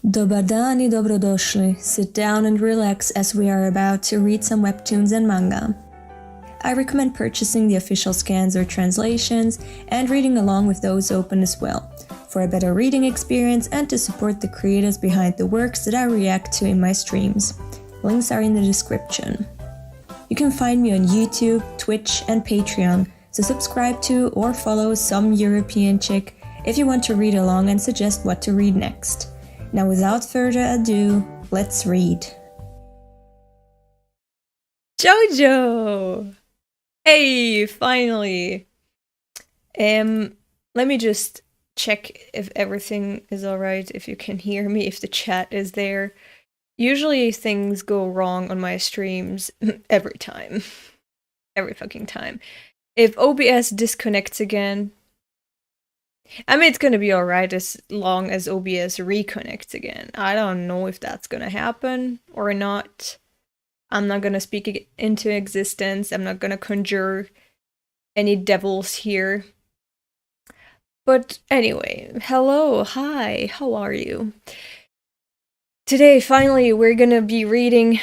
Dobar dan I dobrodošli. Sit down and relax as we are about to read some webtoons and manga. I recommend purchasing the official scans or translations and reading along with those open as well, for a better reading experience and to support the creators behind the works that I react to in my streams. Links are in the description. You can find me on YouTube, Twitch, and Patreon, so subscribe to or follow SomeEuropeanChick if you want to read along and suggest what to read next. Now without further ado, let's read. JoJo! Hey, finally! Let me just check if everything is alright, if you can hear me, if the chat is there. Usually things go wrong on my streams every time. Every fucking time. If OBS disconnects again, I mean, it's gonna be alright as long as OBS reconnects again. I don't know if that's gonna happen or not. I'm not gonna speak it into existence. I'm not gonna conjure any devils here. But anyway, hello, hi, how are you? Today, finally, we're gonna be reading...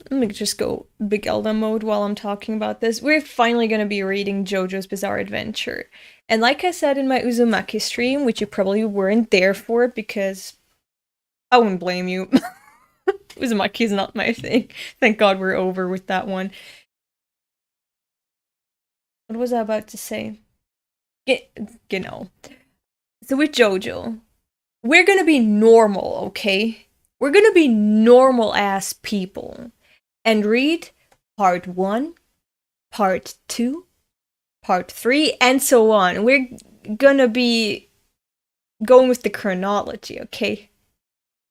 Let me just go Big Elda mode while I'm talking about this. We're finally gonna be reading JoJo's Bizarre Adventure. And like I said in my Uzumaki stream, which you probably weren't there for because I wouldn't blame you. Uzumaki is not my thing. Thank God we're over with that one. What was I about to say? You know. So with JoJo, we're gonna be normal, okay? We're gonna be normal-ass people. And read part 1, part 2, part 3, and so on. We're gonna be going with the chronology, okay?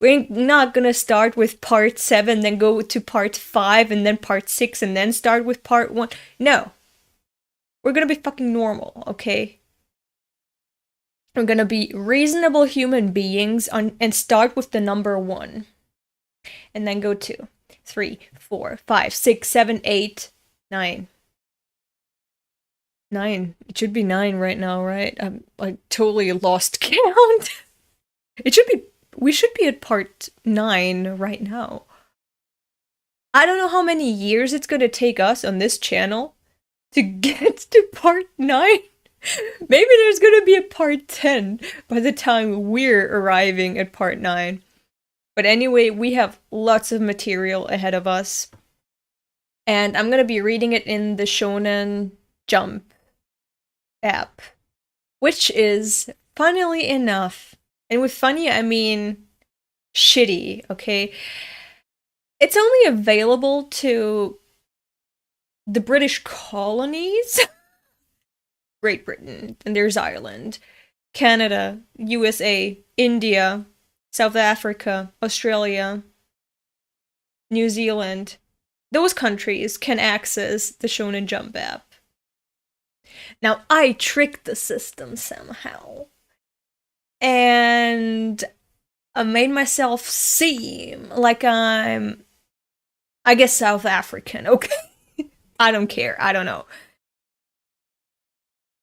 We're not gonna start with part 7, then go to part 5, and then part 6, and then start with part 1. No. We're gonna be fucking normal, okay? We're gonna be reasonable human beings and start with the number 1. And then go 2, 3, 4, 5, 6, 7, 8, 9. 9. It should be 9 right now, right? I'm like totally lost count. We should be at part 9 right now. I don't know how many years it's gonna take us on this channel to get to part 9. Maybe there's gonna be a part 10 by the time we're arriving at part 9. But anyway, we have lots of material ahead of us. And I'm gonna be reading it in the Shonen Jump app. Which is, funnily enough, and with funny I mean shitty, okay? It's only available to the British colonies. Great Britain, and there's Ireland, Canada, USA, India, South Africa, Australia, New Zealand. Those countries can access the Shonen Jump app. Now, I tricked the system somehow. And I made myself seem like I'm, I guess, South African, okay? I don't care, I don't know.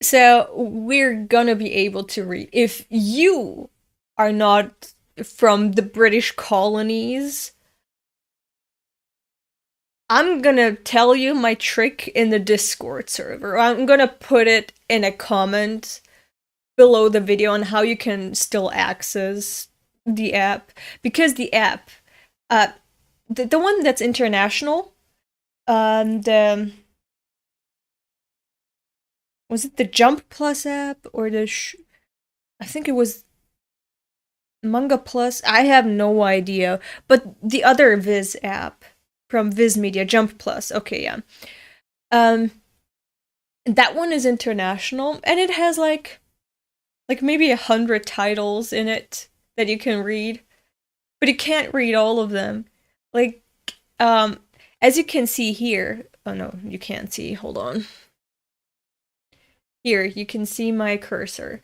So, we're gonna be able to read. If you are not from the British colonies, I'm gonna tell you my trick in the Discord server. I'm gonna put it in a comment below the video on how you can still access the app. Because the app, the one that's international, was it the Jump Plus app or the I think it was Manga Plus? I have no idea. But the other Viz app from Viz Media, Jump Plus. Okay, yeah. That one is international, and it has like maybe 100 titles in it that you can read. But you can't read all of them. Like, as you can see here, oh no, you can't see, hold on. Here, you can see my cursor.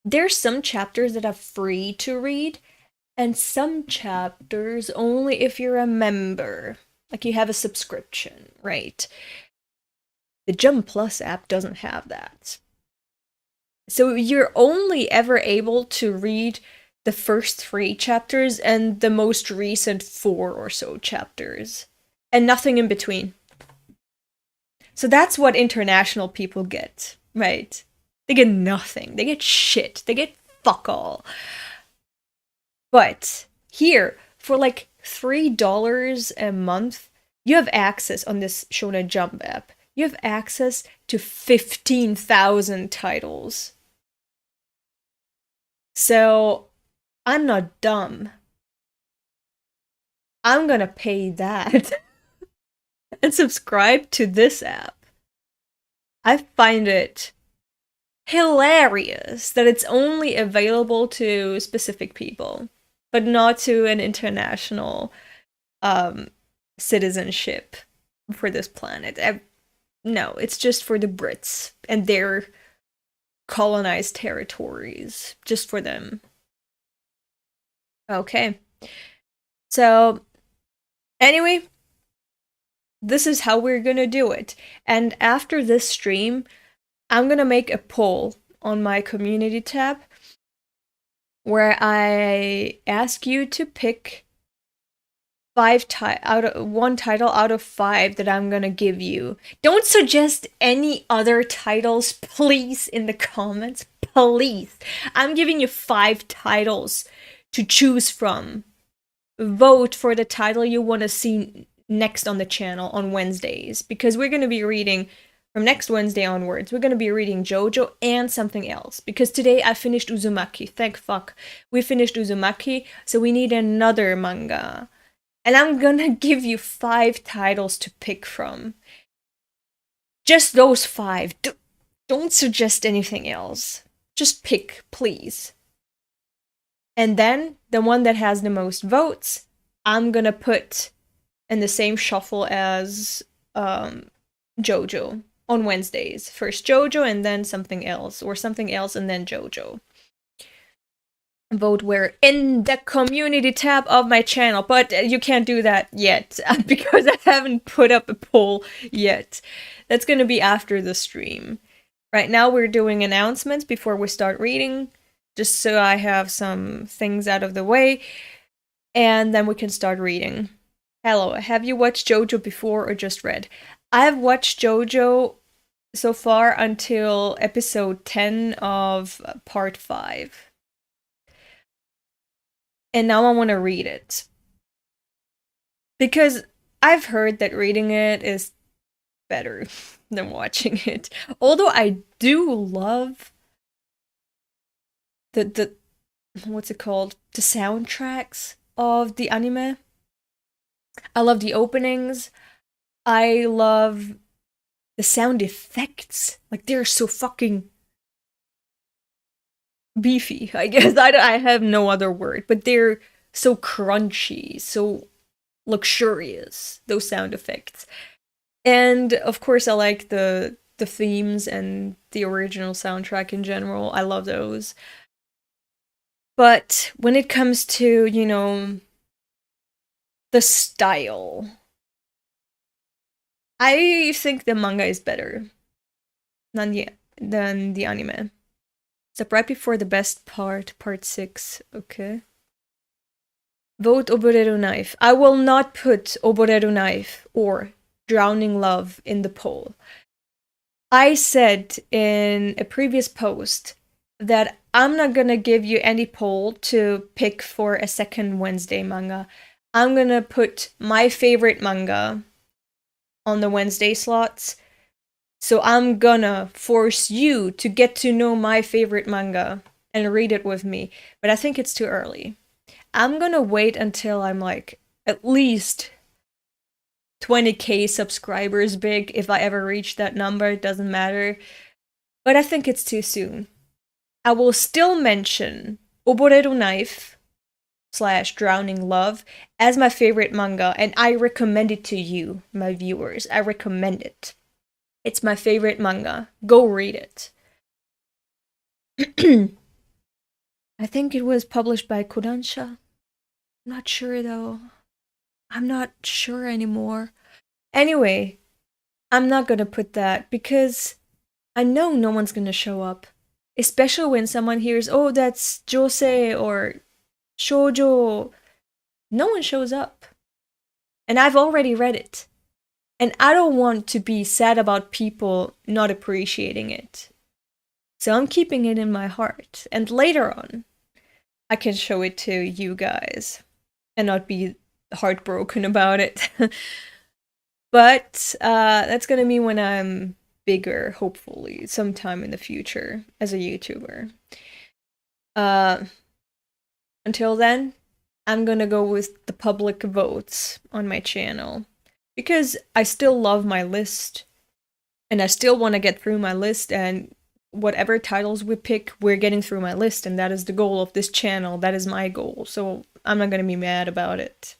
There's some chapters that are free to read, and some chapters only if you're a member. Like you have a subscription, right? The Jump Plus app doesn't have that. So you're only ever able to read the first 3 chapters and the most recent 4 or so chapters, and nothing in between. So that's what international people get, right? They get nothing. They get shit. They get fuck all. But here, for like $3 a month, you have access on this Shonen Jump app. You have access to 15,000 titles. So I'm not dumb. I'm gonna pay that and subscribe to this app. I find it hilarious that it's only available to specific people, but not to an international citizenship for this planet. No, it's just for the Brits and their colonized territories, just for them. Okay. So, anyway, this is how we're gonna do it. And after this stream, I'm gonna make a poll on my community tab where I ask you to pick one title out of 5 that I'm gonna give you. Don't suggest any other titles, please, in the comments. Please. I'm giving you 5 titles to choose from. Vote for the title you want to see next on the channel on Wednesdays, because we're going to be reading from next Wednesday onwards. We're going to be reading JoJo and something else, because today I finished Uzumaki. Thank fuck. We finished Uzumaki, so we need another manga. And I'm gonna give you 5 titles to pick from. Just those 5. Don't suggest anything else. Just pick, please. And then, the one that has the most votes, I'm gonna put in the same shuffle as JoJo on Wednesdays. First JoJo and then something else, or something else and then JoJo. Vote where in the community tab of my channel, but you can't do that yet because I haven't put up a poll yet. That's gonna be after the stream. Right now we're doing announcements before we start reading, just so I have some things out of the way, and then we can start reading. Hello, have you watched JoJo before or just read? I've watched JoJo so far until episode 10 of part 5. And now I want to read it. Because I've heard that reading it is better than watching it. Although I do love the what's it called? The soundtracks of the anime. I love the openings. I love the sound effects. Like, they're so fucking beefy, I guess. I have no other word, but they're so crunchy, so luxurious, those sound effects. And of course I like the themes and the original soundtrack in general. I love those. But when it comes to, you know, the style, I think the manga is better than the anime. Step right before the best part 6. Okay. Vote Oboreru Knife. I will not put Oboreru Knife or Drowning Love in the poll. I said in a previous post that I'm not gonna give you any poll to pick for a second Wednesday manga. I'm gonna put my favorite manga on the Wednesday slots. So I'm gonna force you to get to know my favorite manga and read it with me. But I think it's too early. I'm gonna wait until I'm like at least 20k subscribers big. If I ever reach that number, it doesn't matter. But I think it's too soon. I will still mention Oboreru Knife / Drowning Love as my favorite manga, and I recommend it to you, my viewers. I recommend it. It's my favorite manga. Go read it. I think it was published by Kodansha. I'm not sure though. I'm not sure anymore. Anyway, I'm not gonna put that because I know no one's gonna show up. Especially when someone hears, oh, that's Jose or Shoujo, no one shows up. And I've already read it. And I don't want to be sad about people not appreciating it. So I'm keeping it in my heart. And later on, I can show it to you guys and not be heartbroken about it. But that's gonna be when I'm bigger, hopefully, sometime in the future as a YouTuber. Until then, I'm gonna go with the public votes on my channel. Because I still love my list. And I still want to get through my list, and whatever titles we pick, we're getting through my list, and that is the goal of this channel. That is my goal, so I'm not gonna be mad about it.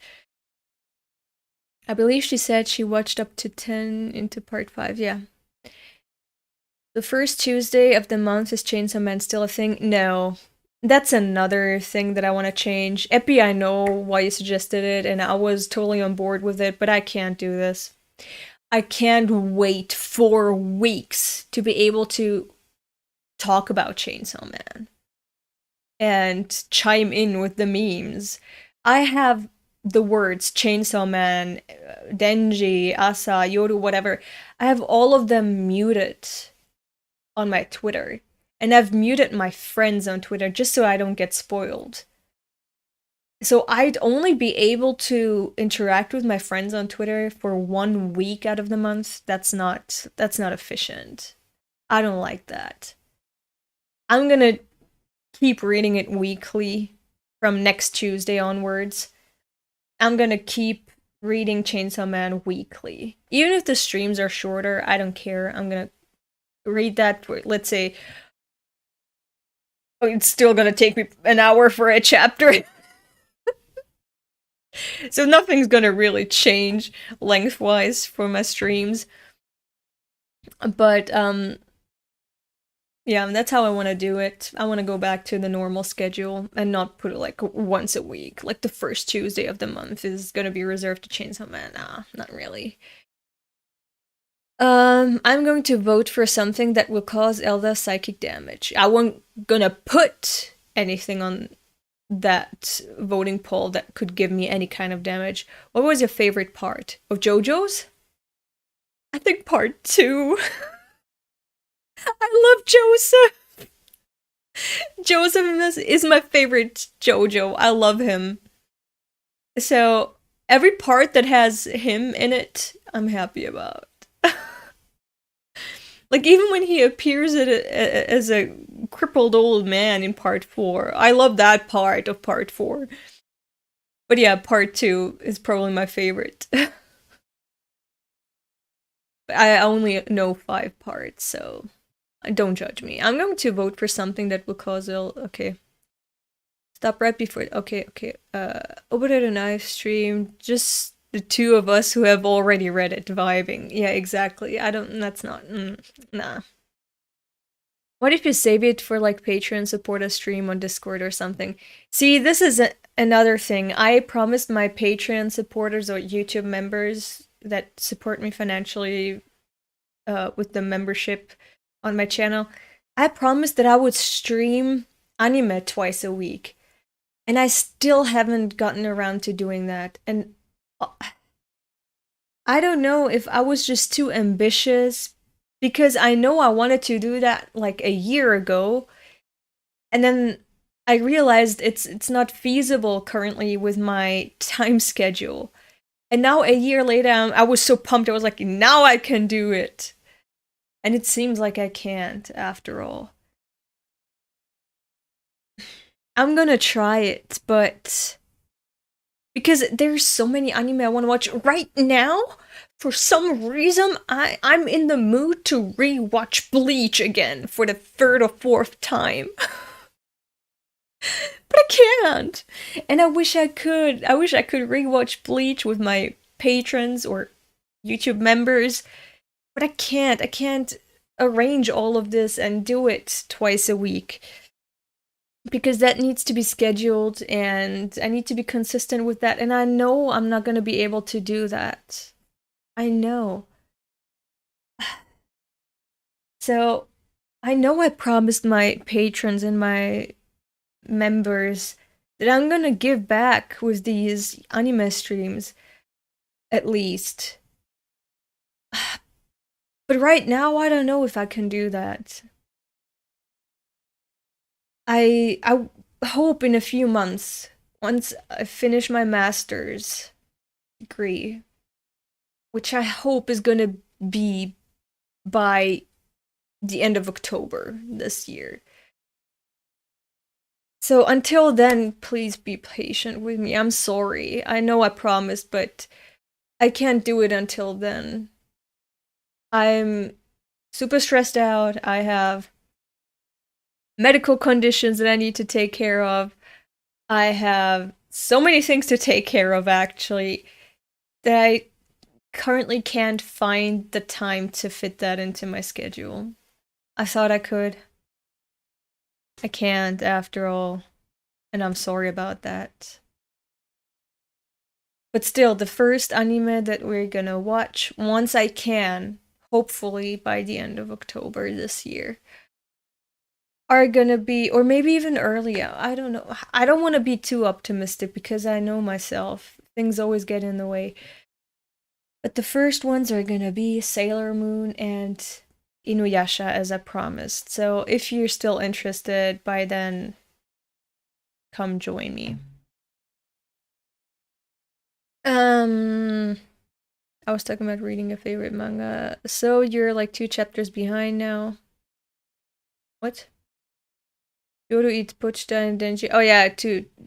I believe she said she watched up to 10 into part 5, yeah. The first Tuesday of the month, is Chainsaw Man still a thing? No. That's another thing that I want to change. Epi, I know why you suggested it, and I was totally on board with it, but I can't do this. I can't wait 4 weeks to be able to talk about Chainsaw Man and chime in with the memes. I have the words Chainsaw Man, Denji, Asa, Yoru, whatever. I have all of them muted on my Twitter. And I've muted my friends on Twitter just so I don't get spoiled. So I'd only be able to interact with my friends on Twitter for 1 week out of the month. That's not efficient. I don't like that. I'm gonna keep reading it weekly from next Tuesday onwards. I'm gonna keep reading Chainsaw Man weekly. Even if the streams are shorter, I don't care. I'm gonna read that for, let's say, oh, it's still gonna take me an hour for a chapter. So nothing's gonna really change lengthwise for my streams. But, yeah, that's how I want to do it. I want to go back to the normal schedule and not put it like once a week. Like the first Tuesday of the month is gonna be reserved to Chainsaw Man. Nah, not really. I'm going to vote for something that will cause Elda psychic damage. I won't gonna put anything on that voting poll that could give me any kind of damage. What was your favorite part of JoJo's? I think part 2. I love Joseph. Joseph is my favorite JoJo. I love him. So every part that has him in it, I'm happy about. Like, even when he appears as a crippled old man in part 4, I love that part of part 4. But yeah, part 2 is probably my favorite. I only know 5 parts, so don't judge me. I'm going to vote for something that will cause ill. Okay. Stop right before. Okay. Oboreru knife stream. Just the 2 of us who have already read it vibing. Yeah, exactly. I don't. That's not. Nah. What if you save it for like Patreon support a stream on Discord or something? See, this is another thing. I promised my Patreon supporters or YouTube members that support me financially with the membership on my channel, I promised that I would stream anime twice a week. And I still haven't gotten around to doing that. And I don't know if I was just too ambitious, because I know I wanted to do that like a year ago. And then I realized it's not feasible currently with my time schedule. And now a year later, I was so pumped. I was like, now I can do it. And it seems like I can't, after all. I'm gonna try it, but because there's so many anime I want to watch right now, for some reason, I'm in the mood to rewatch Bleach again for the 3rd or 4th time. But I can't. And I wish I could. I wish I could rewatch Bleach with my patrons or YouTube members. But I can't. I can't arrange all of this and do it twice a week. Because that needs to be scheduled, and I need to be consistent with that. And I know I'm not going to be able to do that. I know. So, I know I promised my patrons and my members that I'm gonna give back with these anime streams, at least. But right now, I don't know if I can do that. I hope in a few months, once I finish my master's degree, which I hope is gonna be by the end of October this year. So until then, please be patient with me. I'm sorry. I know I promised, but I can't do it until then. I'm super stressed out. I have medical conditions that I need to take care of. I have so many things to take care of, actually, that I currently can't find the time to fit that into my schedule. I thought I could. I can't, after all, and I'm sorry about that. But still, the first anime that we're gonna watch, once I can, hopefully by the end of October this year, are gonna be, or maybe even earlier, I don't know. I don't want to be too optimistic because I know myself. Things always get in the way. But the first ones are gonna be Sailor Moon and Inuyasha, as I promised. So if you're still interested by then, come join me. I was talking about reading a favorite manga. So you're like 2 chapters behind now. What? Yoru eats pochita and Denji. Oh yeah,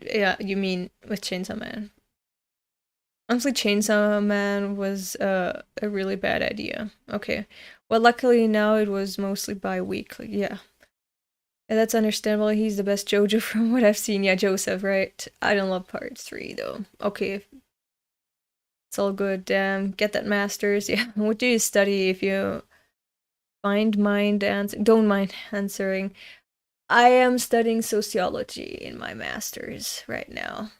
yeah, you mean with Chainsaw Man. Honestly, Chainsaw Man was a really bad idea. Okay. Well, luckily now it was mostly bi-weekly. Yeah. And that's understandable. He's the best JoJo from what I've seen. Yeah, Joseph, right? I don't love part 3 though. Okay. It's all good. Get that master's. Yeah. What do you study if you don't mind answering? I am studying sociology in my master's right now.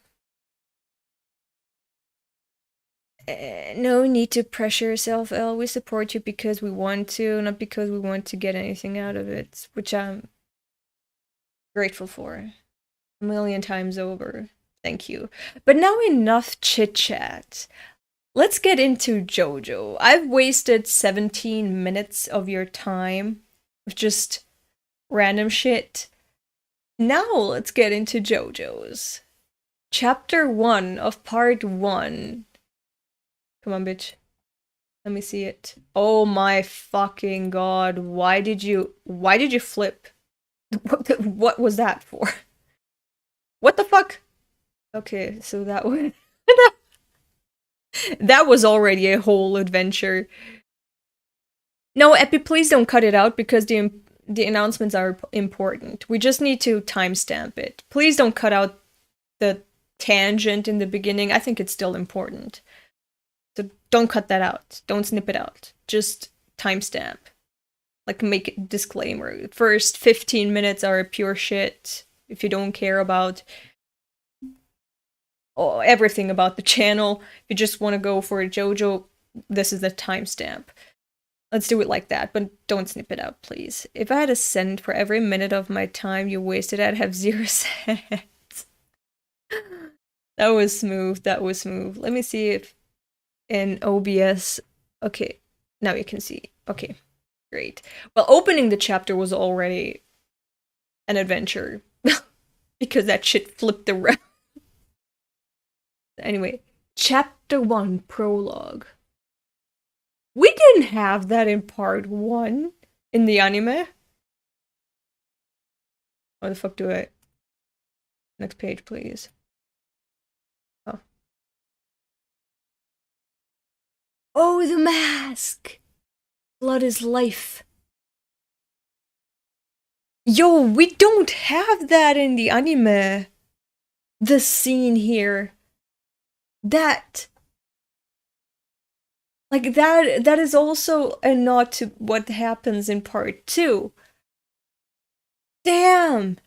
No need to pressure yourself, Elle. We support you because we want to, not because we want to get anything out of it, which I'm grateful for a million times over. Thank you. But now enough chit-chat. Let's get into JoJo. I've wasted 17 minutes of your time with just random shit. Now let's get into JoJo's. Chapter 1 of part 1. Come on, bitch. Let me see it. Oh my fucking god. Why did you flip? What was that for? What the fuck? Okay, so that was that was already a whole adventure. No, Epi, please don't cut it out because the announcements are important. We just need to timestamp it. Please don't cut out the tangent in the beginning. I think it's still important. So don't cut that out. Don't snip it out. Just timestamp. Like, make a disclaimer. First 15 minutes are pure shit. If you don't care about everything about the channel, if you just want to go for a JoJo, this is the timestamp. Let's do it like that, but don't snip it out, please. If I had a cent for every minute of my time you wasted, I'd have 0 cents. That was smooth. That was smooth. Let me see if in OBS. Okay, now you can see. Okay, great. Well, opening the chapter was already an adventure because that shit flipped around. Anyway, chapter 1 prologue. We didn't have that in part 1 in the anime. What the fuck do I... Next page, please. Oh. Oh, the mask! Blood is life. Yo, we don't have that in the anime. The scene here. That... Like, that is also a nod to what happens in part 2. Damn!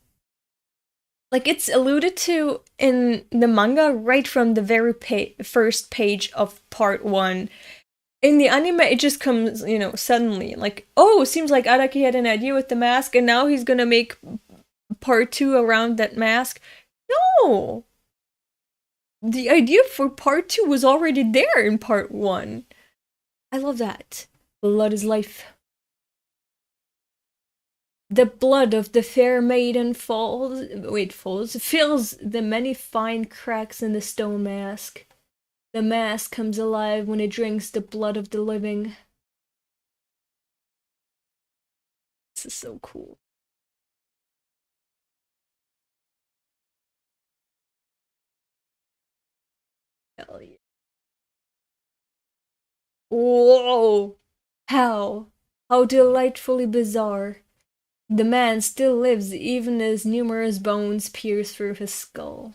Like, it's alluded to in the manga right from the very first page of part 1. In the anime, it just comes, you know, suddenly. Like, oh, seems like Araki had an idea with the mask, and now he's gonna make part 2 around that mask. No! The idea for part 2 was already there in part 1. I love that. Blood is life. The blood of the fair maiden fills the many fine cracks in the stone mask. The mask comes alive when it drinks the blood of the living. This is so cool. Hell yeah. Whoa! How delightfully bizarre. The man still lives even as numerous bones pierce through his skull.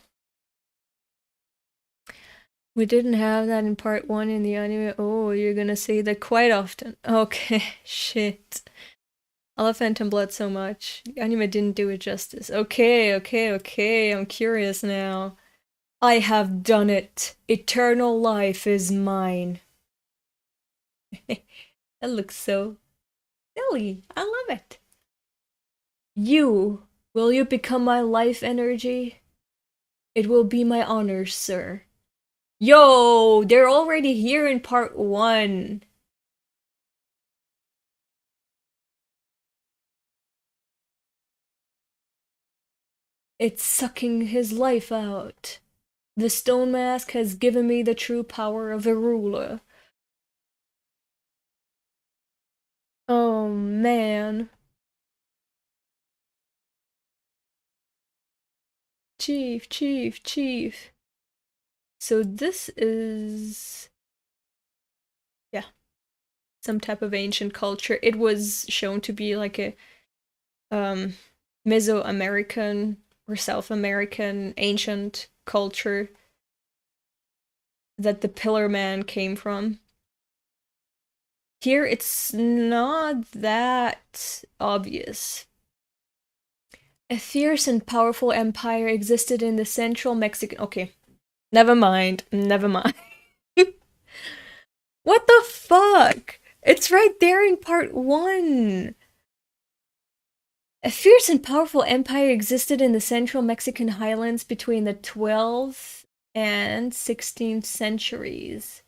We didn't have that in part 1 in the anime. Oh, you're gonna say that quite often. Okay, shit. I love Phantom Blood so much. The anime didn't do it justice. Okay, I'm curious now. I have done it. Eternal life is mine. That looks so silly. I love it. Will you become my life energy? It will be my honor, sir. Yo, they're already here in part 1. It's sucking his life out. The stone mask has given me the true power of a ruler. Oh man. Chief. So this is... yeah. Some type of ancient culture. It was shown to be like a Mesoamerican or South American ancient culture that the Pillar Man came from. Here it's not that obvious. A fierce and powerful empire existed in the central Mexican... okay. Never mind. What the fuck? It's right there in part 1. A fierce and powerful empire existed in the central Mexican highlands between the 12th and 16th centuries.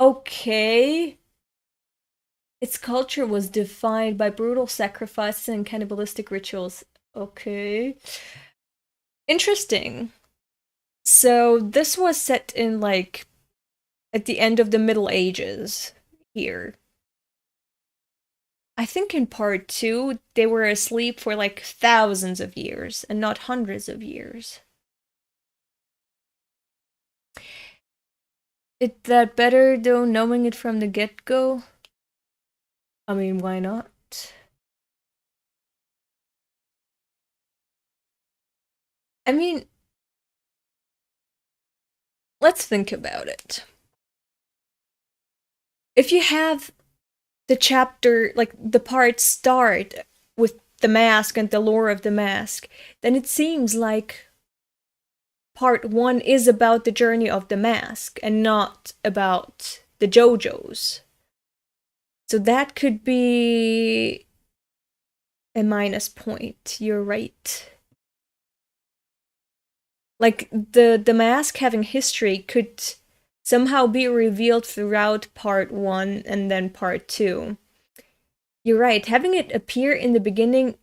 Okay. Its culture was defined by brutal sacrifices and cannibalistic rituals. Okay. Interesting. So this was set in, like, at the end of the Middle Ages here. I think in part 2, they were asleep for like thousands of years and not hundreds of years. Is that better though, knowing it from the get-go? I mean, why not? I mean, let's think about it. If you have the chapter, like the parts start with the mask and the lore of the mask, then it seems like part 1 is about the journey of the mask and not about the JOJO'S. So that could be a minus point. You're right. Like, the mask having history could somehow be revealed throughout part 1 and then part 2. You're right, having it appear in the beginning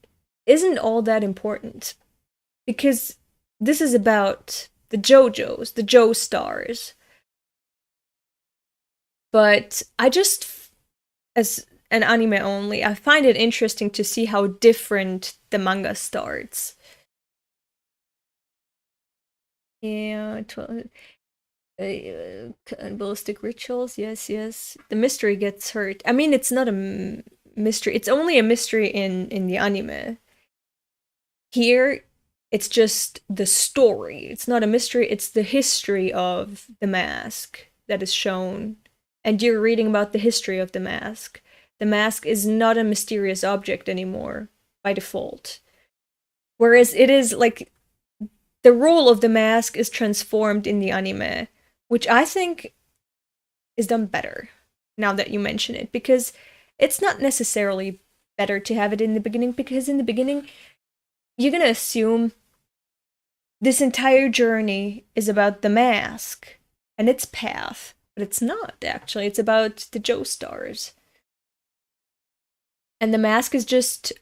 isn't all that important. Because this is about the JOJO'S, the Joestars. But I just, as an anime only, I find it interesting to see how different the manga starts. Yeah, ballistic rituals, yes. The mystery gets hurt. I mean, it's not a mystery. It's only a mystery in the anime. Here, it's just the story. It's not a mystery, it's the history of the mask that is shown. And you're reading about the history of the mask. The mask is not a mysterious object anymore, by default. Whereas it is, like, the role of the mask is transformed in the anime, which I think is done better, now that you mention it, because it's not necessarily better to have it in the beginning, because in the beginning, you're gonna assume this entire journey is about the mask and its path, but it's not, actually. It's about the Joestars. And the mask is just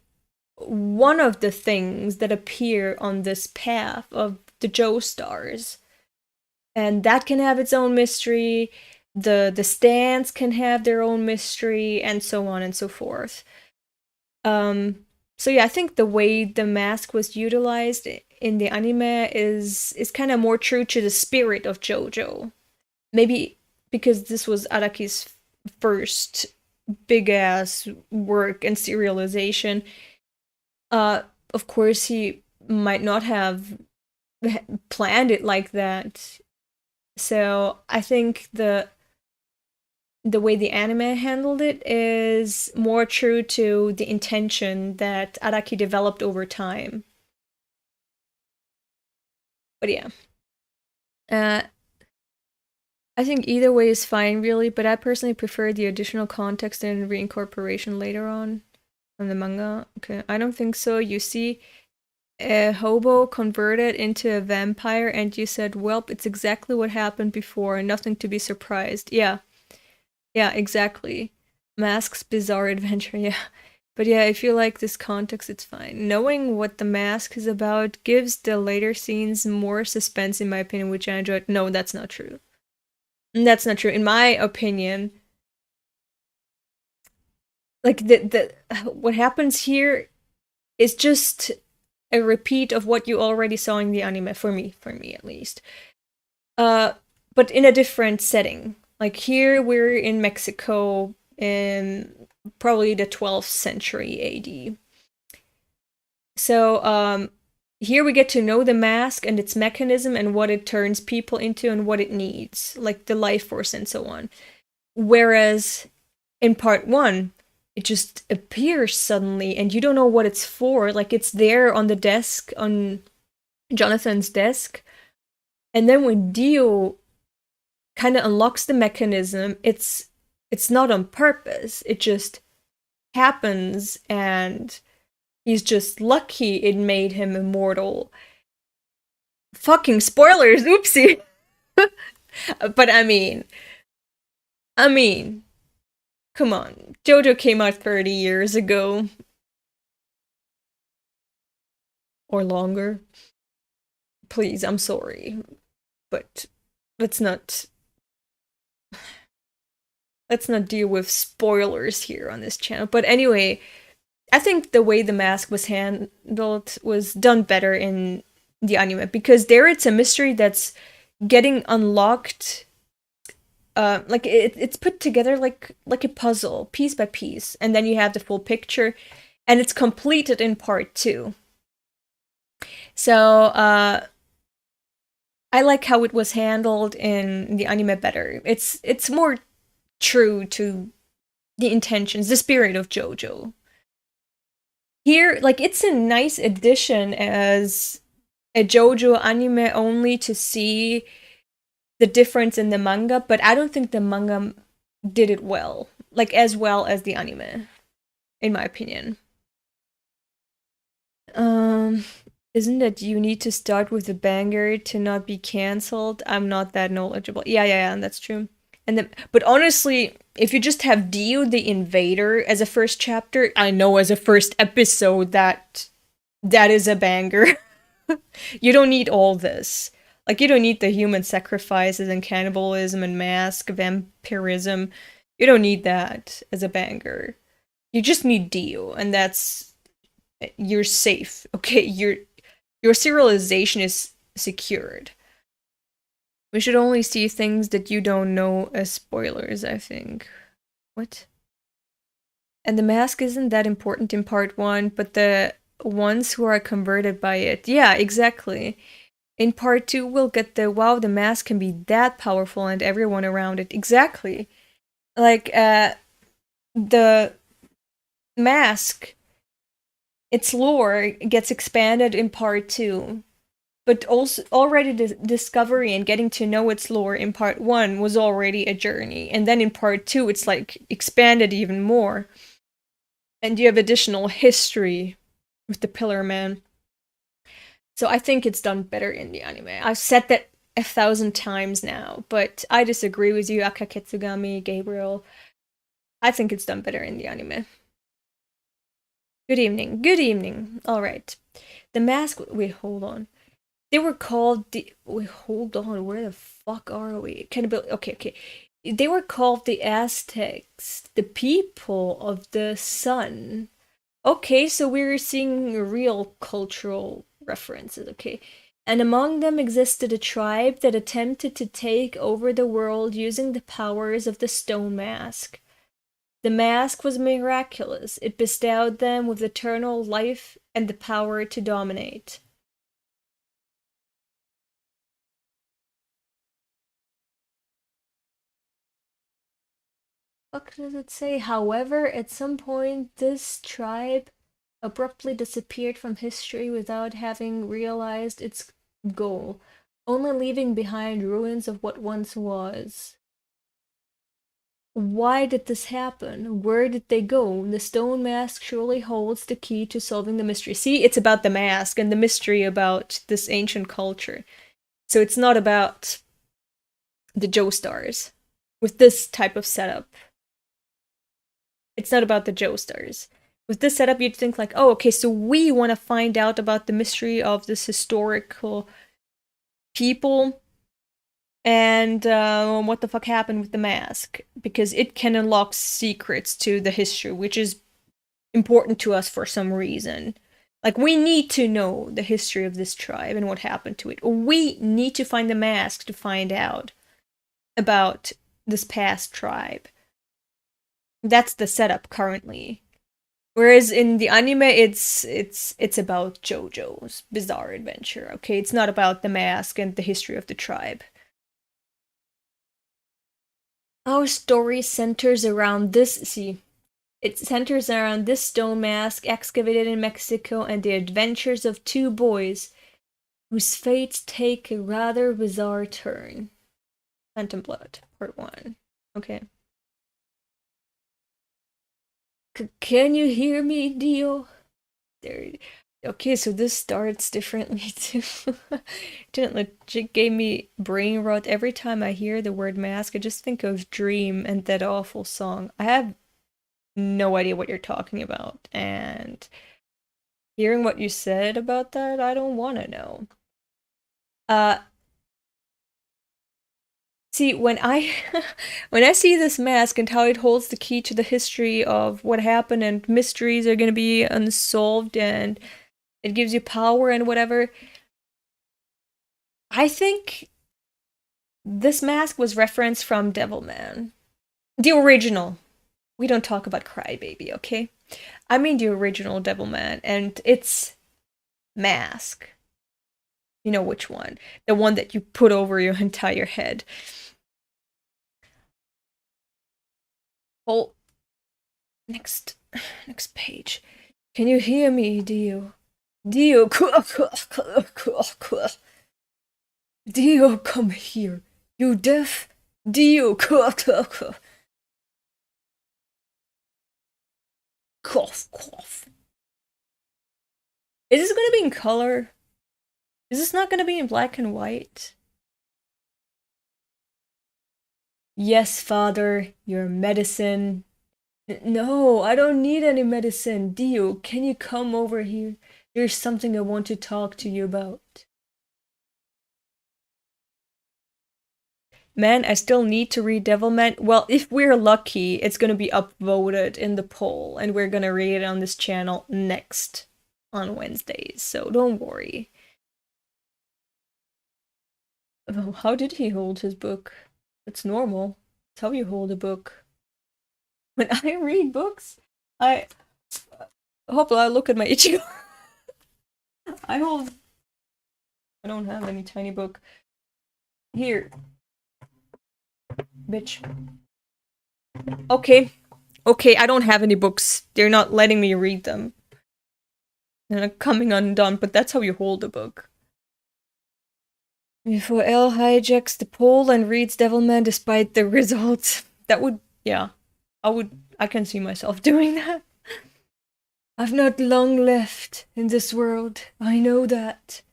one of the things that appear on this path of the Joestars. And that can have its own mystery, the stands can have their own mystery, and so on and so forth. So yeah, I think the way the mask was utilized in the anime is kind of more true to the spirit of JoJo. Maybe because this was Araki's first big ass work and serialization. Of course, he might not have planned it like that. So I think the way the anime handled it is more true to the intention that Araki developed over time. But yeah. I think either way is fine, really, but I personally prefer the additional context and reincorporation later on the manga. Okay, I don't think so. You see a hobo converted into a vampire, and you said, "Welp, it's exactly what happened before, and nothing to be surprised." Yeah, exactly. Mask's bizarre adventure, yeah. But yeah, I feel like this context, it's fine. Knowing what the mask is about gives the later scenes more suspense, in my opinion, which I enjoyed. No, that's not true. That's not true. In my opinion, like the what happens here is just a repeat of what you already saw in the anime, for me at least. But in a different setting. Like here we're in Mexico in probably the 12th century AD. So here we get to know the mask and its mechanism and what it turns people into and what it needs, like the life force and so on. Whereas in part 1, it just appears suddenly and you don't know what it's for. Like it's there on the desk, on Jonathan's desk. And then when Dio kind of unlocks the mechanism, it's not on purpose. It just happens and he's just lucky it made him immortal. Fucking spoilers, oopsie. But I mean, come on. JoJo came out 30 years ago. Or longer. Please, I'm sorry. But let's not deal with spoilers here on this channel. But anyway, I think the way the mask was handled was done better in the anime, because there it's a mystery that's getting unlocked. Like it's put together like a puzzle, piece by piece, and then you have the full picture, and it's completed in part 2. So I like how it was handled in the anime better. It's more true to the intentions, the spirit of JoJo. Here, like, it's a nice addition as a JoJo anime only to see the difference in the manga, but I don't think the manga did it well, like as well as the anime, in my opinion. Isn't it you need to start with a banger to not be cancelled? I'm not that knowledgeable. Yeah, that's true. But honestly, if you just have Dio the Invader as a first chapter, I know as a first episode that is a banger. You don't need all this. Like, you don't need the human sacrifices and cannibalism and mask, vampirism. You don't need that as a banger. You just need Dio, and you're safe. Okay, your serialization is secured. We should only see things that you don't know as spoilers, I think. What? And the mask isn't that important in part 1, but the ones who are converted by it. Yeah, exactly. In part 2, we'll get the, wow, the mask can be that powerful and everyone around it. Exactly. Like, the mask, its lore gets expanded in part 2. But also, already the discovery and getting to know its lore in part 1 was already a journey. And then in part 2, it's like expanded even more. And you have additional history with the Pillar Man. So I think it's done better in the anime. I've said that 1,000 times now, but I disagree with you, Akaketsugami, Gabriel. I think it's done better in the anime. Good evening. Good evening. All right. The mask. Wait, hold on. They were called the. Wait, hold on. Where the fuck are we? Can it be? Okay, okay. They were called the Aztecs, the people of the sun. Okay, so we're seeing real cultural references. Okay. And among them existed a tribe that attempted to take over the world using the powers of the stone mask. The mask was miraculous. It bestowed them with eternal life and the power to dominate. What does it say? However, at some point, this tribe abruptly disappeared from history without having realized its goal, only leaving behind ruins of what once was. Why did this happen? Where did they go? The stone mask surely holds the key to solving the mystery. See, it's about the mask and the mystery about this ancient culture. So it's not about the Joestars with this type of setup. It's not about the Joestars. With this setup, you'd think like, oh, okay, so we want to find out about the mystery of this historical people and what the fuck happened with the mask, because it can unlock secrets to the history, which is important to us for some reason. Like, we need to know the history of this tribe and what happened to it. We need to find the mask to find out about this past tribe. That's the setup currently. Whereas in the anime, it's about JoJo's Bizarre Adventure. Okay, it's not about the mask and the history of the tribe. Our story centers around this. See, it centers around this stone mask excavated in Mexico and the adventures of two boys whose fates take a rather bizarre turn. Phantom Blood, Part 1. Okay. Can you hear me, Dio? There. Okay, so this starts differently too. Didn't legit gave me brain rot every time I hear the word mask. I just think of Dream and that awful song. I have no idea what you're talking about, and hearing what you said about that, I don't want to know. See, when I when I see this mask and how it holds the key to the history of what happened and mysteries are going to be unsolved and it gives you power and whatever, I think this mask was referenced from Devilman. The original. We don't talk about Crybaby, okay? I mean the original Devilman and its mask. You know which one. The one that you put over your entire head. Oh, next page. Can you hear me, Dio? Dio, Dio, come here. You deaf? Dio, cough, cough. Is this gonna be in color? Is this not gonna be in black and white? Yes, father, your medicine. No, I don't need any medicine. Dio, can you come over here? There's something I want to talk to you about. Man, I still need to read Devilman. Well, if we're lucky, it's gonna be upvoted in the poll, and we're gonna read it on this channel next on Wednesdays, so don't worry. Oh, how did he hold his book? It's normal. It's how you hold a book. When I read books, I hopefully I look at my Ichigo. I don't have any tiny book. Here. Bitch. Okay. Okay, I don't have any books. They're not letting me read them. They're not coming undone, but that's how you hold a book. Before L hijacks the poll and reads Devilman despite the results. That would, yeah. I can see myself doing that. I've not long left in this world. I know that.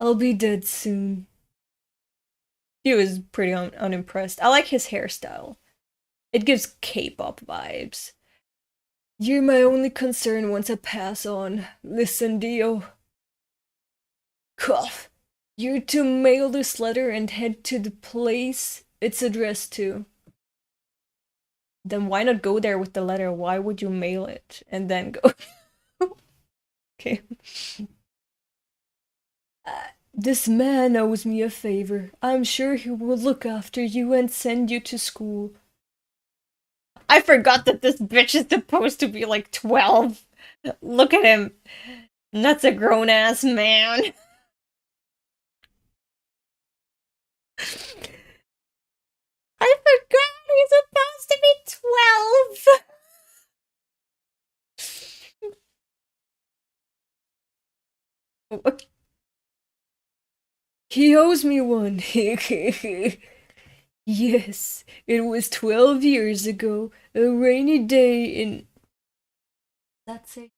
I'll be dead soon. He was pretty unimpressed. I like his hairstyle. It gives K-pop vibes. You're my only concern once I pass on. Listen, Dio. Cough. You're to mail this letter and head to the place it's addressed to. Then why not go there with the letter? Why would you mail it and then go? Okay. This man owes me a favor. I'm sure he will look after you and send you to school. I forgot that this bitch is supposed to be like 12. Look at him. That's a grown-ass man. I forgot he's supposed to be 12. He owes me one. Yes, it was 12 years ago, a rainy day in... That's it.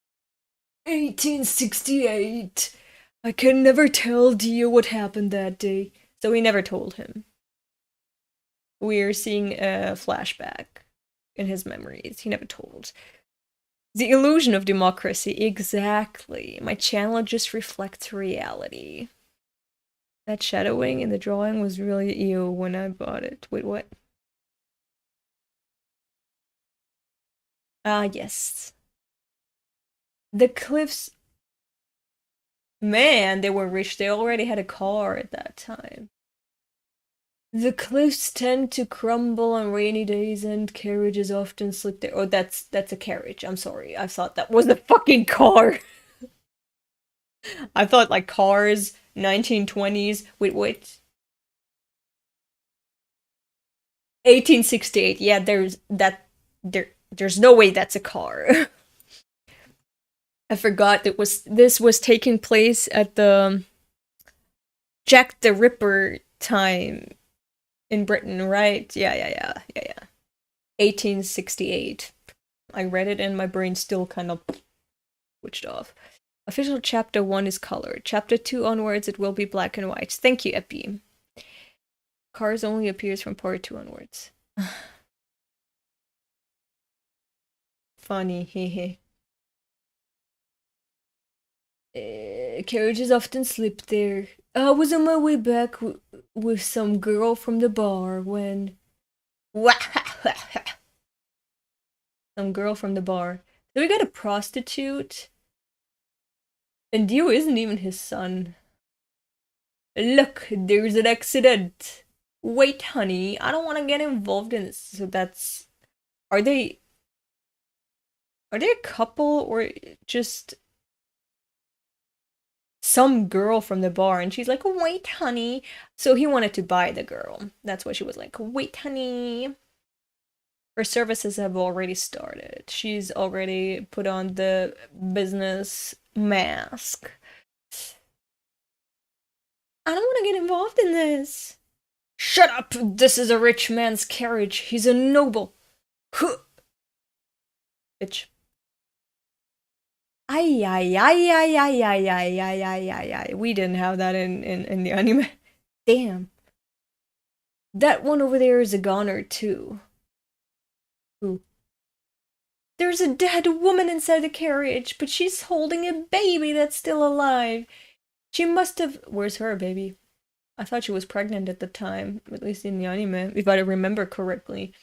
1868. I can never tell Dio what happened that day. So we never told him. We're seeing a flashback in his memories. He never told. The illusion of democracy, exactly. My channel just reflects reality. That shadowing in the drawing was really ew when I bought it. Wait, what? Ah, yes. The cliffs... Man, they were rich. They already had a car at that time. The cliffs tend to crumble on rainy days and carriages often slip there. Oh, that's a carriage. I'm sorry. I thought that was a fucking car. I thought like cars, 1920s. Wait. 1868. Yeah, there's no way that's a car. I forgot this was taking place at the Jack the Ripper time in Britain, right? Yeah. 1868. I read it and my brain still kind of switched off. Official chapter 1 is colored. Chapter 2 onwards it will be black and white. Thank you, Epi. Cars only appears from part 2 onwards. Funny, hehe. Carriages often slip there. I was on my way back with some girl from the bar when... Some girl from the bar. So we got a prostitute. And Dio isn't even his son. Look, there's an accident. Wait, honey, I don't want to get involved in this. So that's... Are they a couple or just... some girl from the bar, and she's like, wait, honey. So he wanted to buy the girl. That's why she was like, wait, honey. Her services have already started. She's already put on the business mask. I don't want to get involved in this. Shut up! This is a rich man's carriage. He's a noble. Bitch. Ay. We didn't have that in the anime. Damn. That one over there is a goner too. Who? There's a dead woman inside the carriage, but she's holding a baby that's still alive. She must have... Where's her baby? I thought she was pregnant at the time, at least in the anime, if I remember correctly.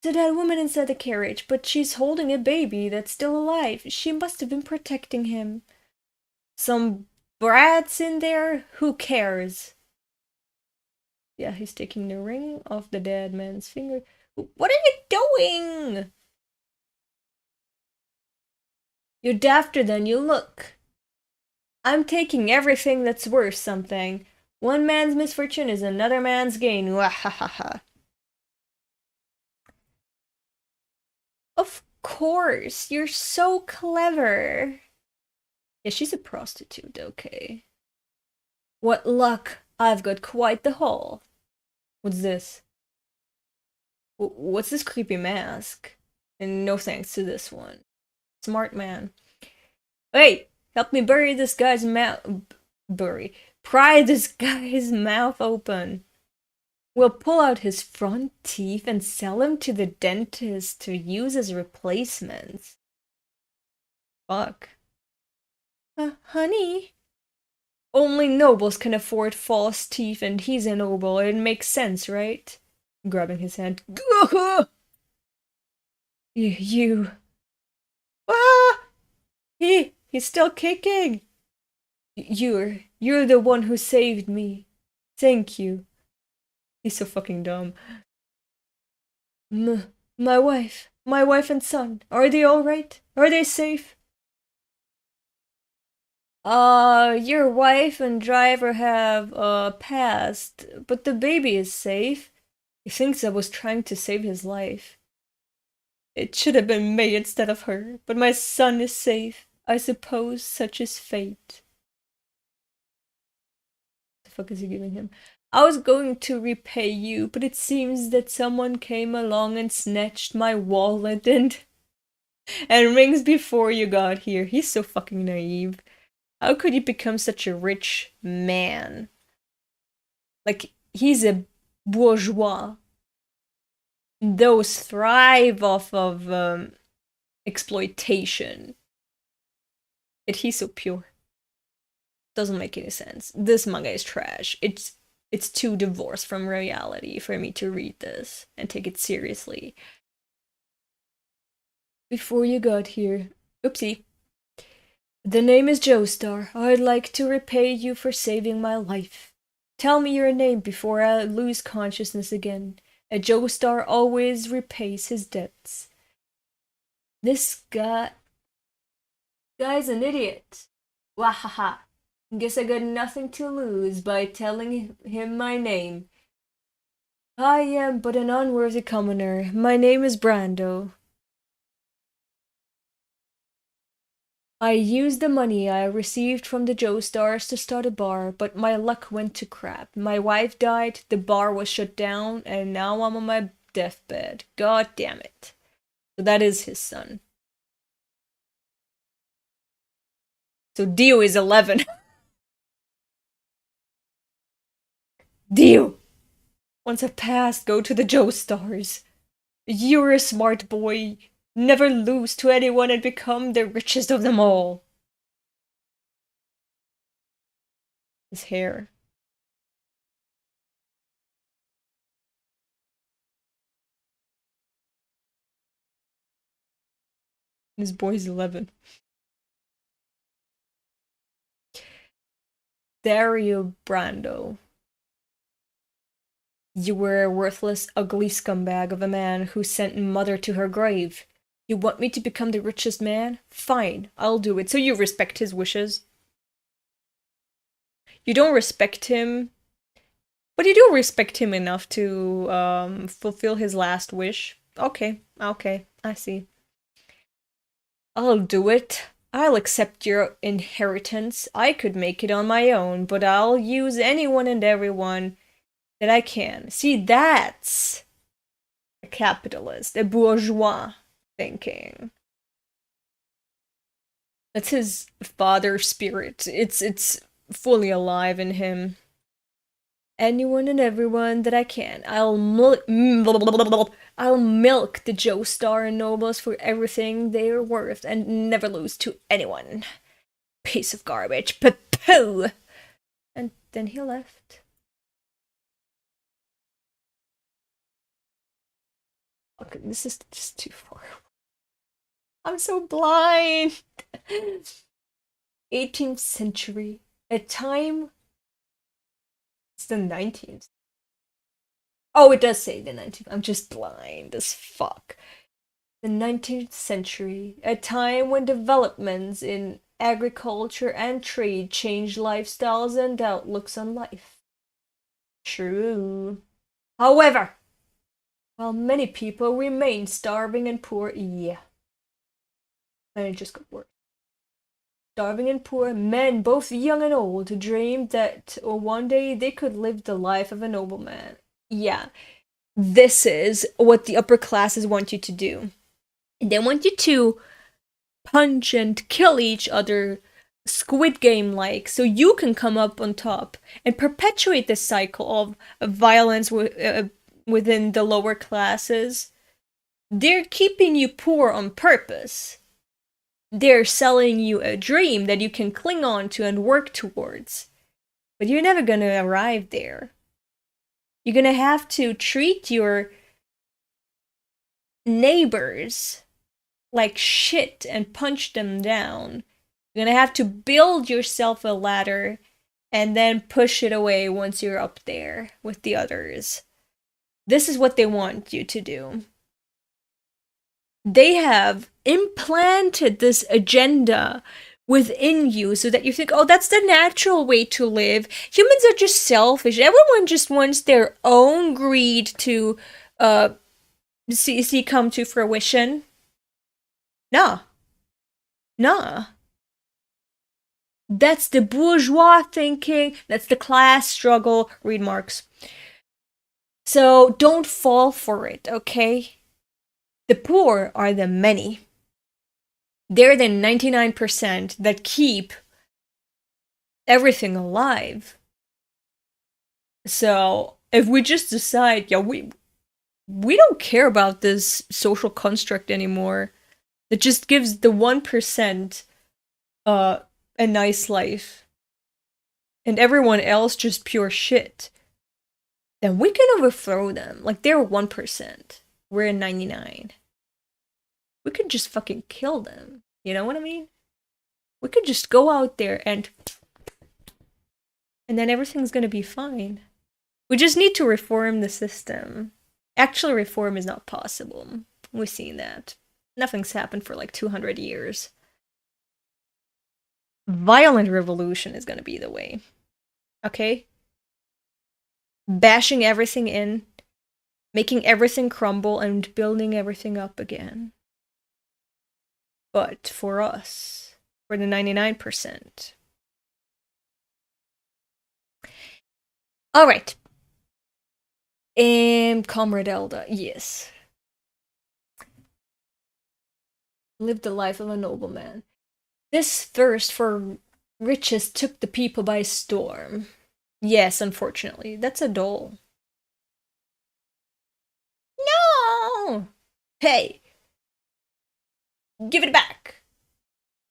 There's a dead woman inside the carriage, but she's holding a baby that's still alive. She must have been protecting him. Some brats in there? Who cares? Yeah, he's taking the ring off the dead man's finger. What are you doing? You're dafter than you look. I'm taking everything that's worth something. One man's misfortune is another man's gain. Wahahaha. Of course, you're so clever. Yeah, she's a prostitute, okay. What luck, I've got quite the haul. What's this? What's this creepy mask? And no thanks to this one. Smart man. Hey, help me bury this guy's bury. Pry this guy's mouth open. We'll pull out his front teeth and sell him to the dentist to use as replacements. Fuck. Honey? Only nobles can afford false teeth, and he's a noble. It makes sense, right? Grabbing his hand. You. Ah! He's still kicking. You're the one who saved me. Thank you. He's so fucking dumb. My wife and son, are they all right? Are they safe? Your wife and driver have, passed, but the baby is safe. He thinks I was trying to save his life. It should have been me instead of her, but my son is safe. I suppose such is fate. What the fuck is he giving him? I was going to repay you, but it seems that someone came along and snatched my wallet and rings before you got here. He's so fucking naive. How could he become such a rich man? Like, he's a bourgeois. Those thrive off of exploitation. Yet he's so pure. Doesn't make any sense. This manga is trash. It's too divorced from reality for me to read this and take it seriously. Before you got here, oopsie. The name is Joestar. I'd like to repay you for saving my life. Tell me your name before I lose consciousness again. A Joestar always repays his debts. This guy's an idiot. Wahaha. Guess I got nothing to lose by telling him my name. I am but an unworthy commoner. My name is Brando. I used the money I received from the Joestars to start a bar, but my luck went to crap. My wife died, the bar was shut down, and now I'm on my deathbed. God damn it. So that is his son. So Dio is 11. Dio! Once I've passed, go to the Joestars. You're a smart boy. Never lose to anyone and become the richest of them all. His hair. This boy's 11. Dario Brando. You were a worthless, ugly scumbag of a man who sent mother to her grave. You want me to become the richest man? Fine, I'll do it. So you respect his wishes? You don't respect him, but you do respect him enough to fulfill his last wish. Okay, I see. I'll do it. I'll accept your inheritance. I could make it on my own, but I'll use anyone and everyone that I can. See, that's a capitalist, a bourgeois thinking. That's his father spirit. It's fully alive in him. Anyone and everyone that I can. I'll milk the Joestar and nobles for everything they are worth and never lose to anyone. Piece of garbage. Poo! And then he left. Okay, this is just too far. I'm so blind. 18th century. A time. It's the 19th. Oh, it does say the 19th. I'm just blind as fuck. The 19th century. A time when developments in agriculture and trade changed lifestyles and outlooks on life. True. However, while many people remain starving and poor, yeah. And it just got worse. Starving and poor, men, both young and old, dreamed that one day they could live the life of a nobleman. Yeah. This is what the upper classes want you to do. They want you to punch and kill each other Squid Game-like, so you can come up on top and perpetuate this cycle of violence within the lower classes. They're keeping you poor on purpose. They're selling you a dream that you can cling on to and work towards. But you're never gonna arrive there. You're gonna have to treat your neighbors like shit and punch them down. You're gonna have to build yourself a ladder and then push it away once you're up there with the others. This is what they want you to do. They have implanted this agenda within you so that you think, oh, that's the natural way to live. Humans are just selfish. Everyone just wants their own greed to see come to fruition. Nah. Nah. That's the bourgeois thinking. That's the class struggle. Read Marx. So don't fall for it, okay? The poor are the many. They're the 99% that keep everything alive. So if we just decide, yeah, we don't care about this social construct anymore, that just gives the 1% a nice life, and everyone else just pure shit, then we can overthrow them. Like, they're 1%. We're in 99. We could just fucking kill them. You know what I mean? We could just go out there and then everything's gonna be fine. We just need to reform the system. Actual reform is not possible. We've seen that. Nothing's happened for like 200 years. Violent revolution is gonna be the way. Okay? Bashing everything in, making everything crumble, and building everything up again. But for us, for the 99%. Alright. Comrade Elda, yes. Lived the life of a nobleman. This thirst for riches took the people by storm. Yes, unfortunately. That's a doll. No! Hey! Give it back!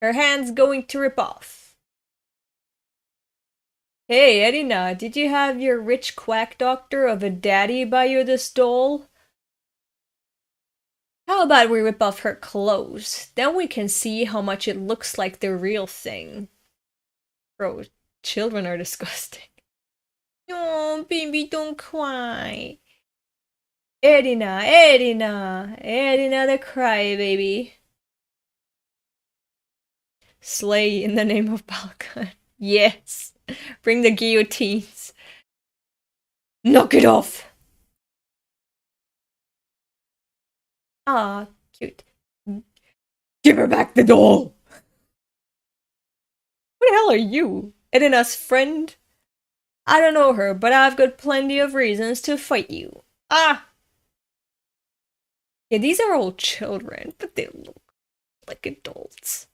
Her hand's going to rip off. Hey, Edina, did you have your rich quack doctor of a daddy buy you this doll? How about we rip off her clothes? Then we can see how much it looks like the real thing. Bro, children are disgusting. Oh, baby, don't cry. Edina the crybaby. Slay in the name of Balkan. Yes. Bring the guillotines. Knock it off. Ah, cute. Give her back the doll. What the hell are you? Edina's friend? I don't know her, but I've got plenty of reasons to fight you. Ah! Yeah, these are all children, but they look like adults.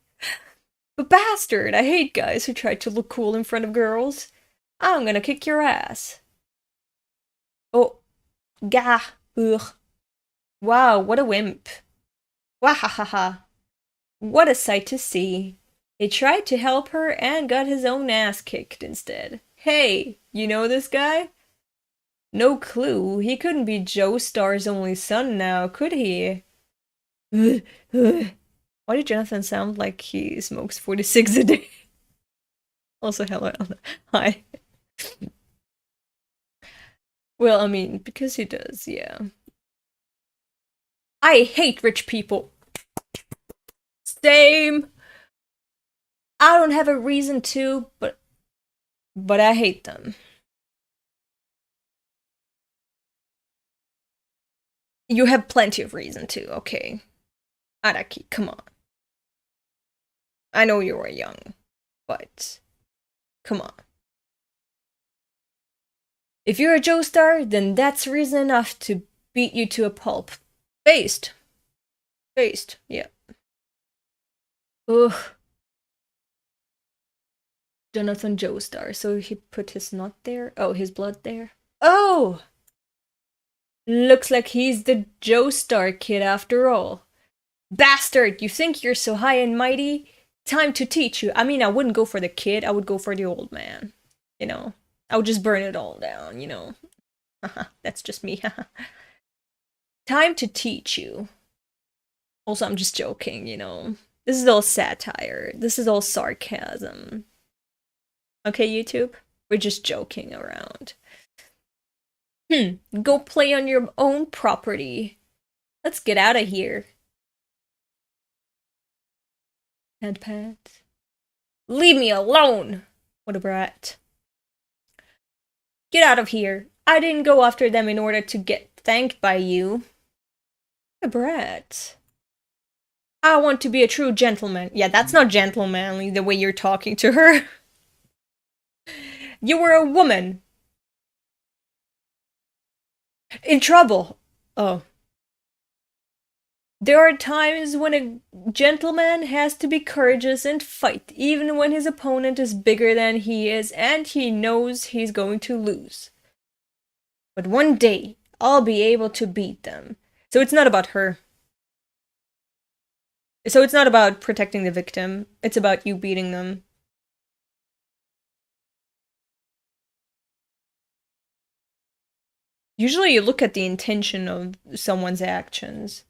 But bastard, I hate guys who try to look cool in front of girls. I'm gonna kick your ass. Oh. Gah. Ugh. Wow, what a wimp. Wahahaha. What a sight to see. He tried to help her and got his own ass kicked instead. Hey, you know this guy? No clue. He couldn't be Joestar's only son now, could he? Why did Jonathan sound like he smokes 46 a day? Also, hello, hi. Well, I mean, because he does, yeah. I hate rich people. Same. I don't have a reason to, but I hate them. You have plenty of reason to, okay? Araki, come on. I know you are young, but come on. If you're a Joestar, then that's reason enough to beat you to a pulp. Based, yeah. Ugh. Jonathan Joestar. So he put his nut there. Oh, his blood there. Oh! Looks like he's the Joestar kid after all. Bastard, you think you're so high and mighty? Time to teach you. I mean, I wouldn't go for the kid, I would go for the old man. You know, I would just burn it all down, you know. That's just me. Time to teach you. Also, I'm just joking, you know. This is all satire. This is all sarcasm. Okay, YouTube? We're just joking around. Go play on your own property. Let's get out of here. And pet. Leave me alone! What a brat. Get out of here. I didn't go after them in order to get thanked by you. What a brat. I want to be a true gentleman. Yeah, that's not gentlemanly, the way you're talking to her. You were a woman. In trouble. Oh. There are times when a gentleman has to be courageous and fight, even when his opponent is bigger than he is and he knows he's going to lose. But one day, I'll be able to beat them. So it's not about her. So it's not about protecting the victim, it's about you beating them. Usually you look at the intention of someone's actions.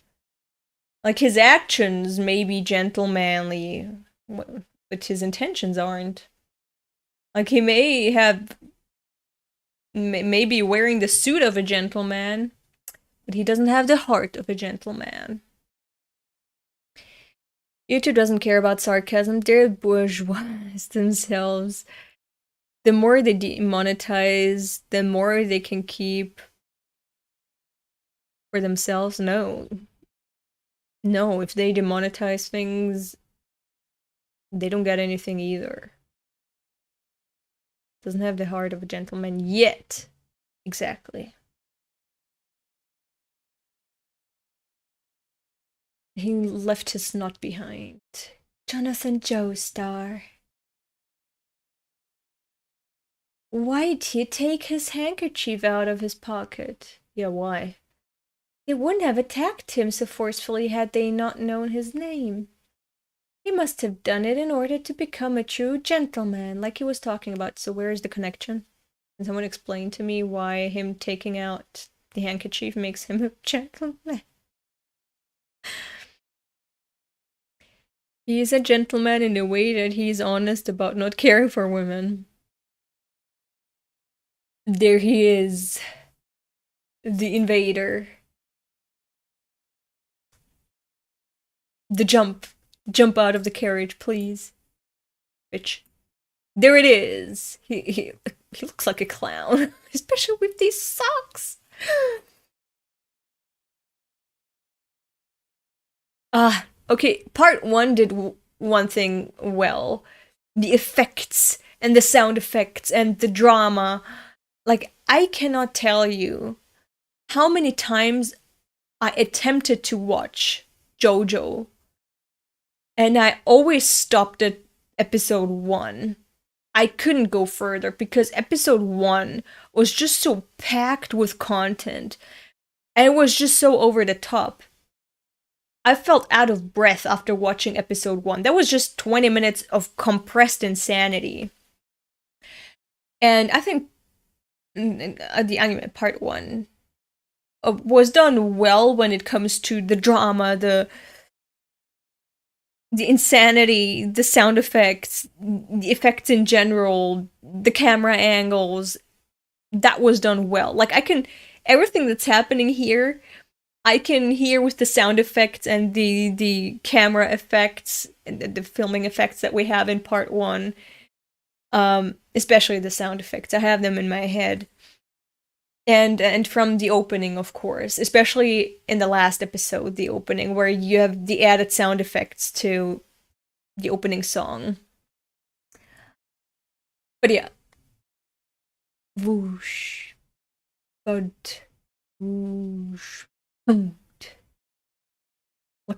Like, his actions may be gentlemanly, but his intentions aren't. Like, he may have... may be wearing the suit of a gentleman, but he doesn't have the heart of a gentleman. YouTube doesn't care about sarcasm. They're bourgeois themselves. The more they demonetize, the more they can keep for themselves. No. No, if they demonetize things, they don't get anything either. Doesn't have the heart of a gentleman yet. Exactly. He left his snot behind. Jonathan Joestar. Why'd he take his handkerchief out of his pocket? Yeah, why? They wouldn't have attacked him so forcefully had they not known his name. He must have done it in order to become a true gentleman, like he was talking about. So where is the connection? Can someone explain to me why him taking out the handkerchief makes him a gentleman? He is a gentleman in the way that he's honest about not caring for women. There he is. The invader. The jump. Jump out of the carriage, please. Bitch. There it is. He looks like a clown. Especially with these socks. Okay, part 1 did one thing well. The effects, and the sound effects, and the drama. Like, I cannot tell you how many times I attempted to watch JoJo, and I always stopped at episode 1. I couldn't go further because episode 1 was just so packed with content, and it was just so over the top. I felt out of breath after watching episode 1. That was just 20 minutes of compressed insanity. And I think the anime part 1 was done well when it comes to the drama, the insanity, the sound effects, the effects in general, the camera angles. That was done well. Like, everything that's happening here, I can hear with the sound effects and the camera effects and the filming effects that we have in part 1. Especially the sound effects. I have them in my head. And from the opening, of course. Especially in the last episode, the opening, where you have the added sound effects to the opening song. But yeah. Whoosh. Bud. Whoosh. Look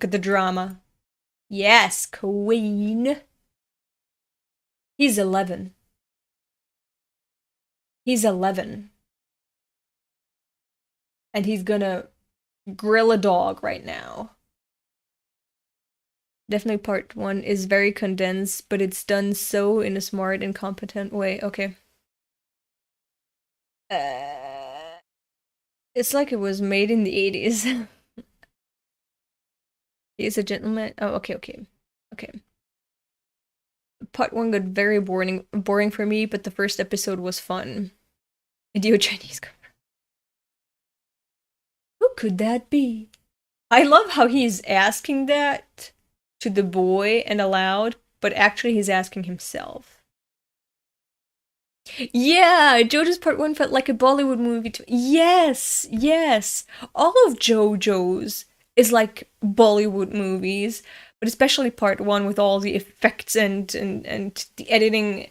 at the drama. Yes, queen. He's 11. He's 11. And he's gonna grill a dog right now. Definitely part one is very condensed, but it's done so in a smart and competent way. Okay. It's like it was made in the 80s. He's a gentleman. Oh, okay, okay. Okay. Part one got very boring for me, but the first episode was fun. Idio Chinese girl. Who could that be? I love how he's asking that to the boy and aloud, but actually he's asking himself. Yeah, JoJo's Part 1 felt like a Bollywood movie too. Yes, yes. All of JoJo's is like Bollywood movies, but especially Part 1 with all the effects and the editing.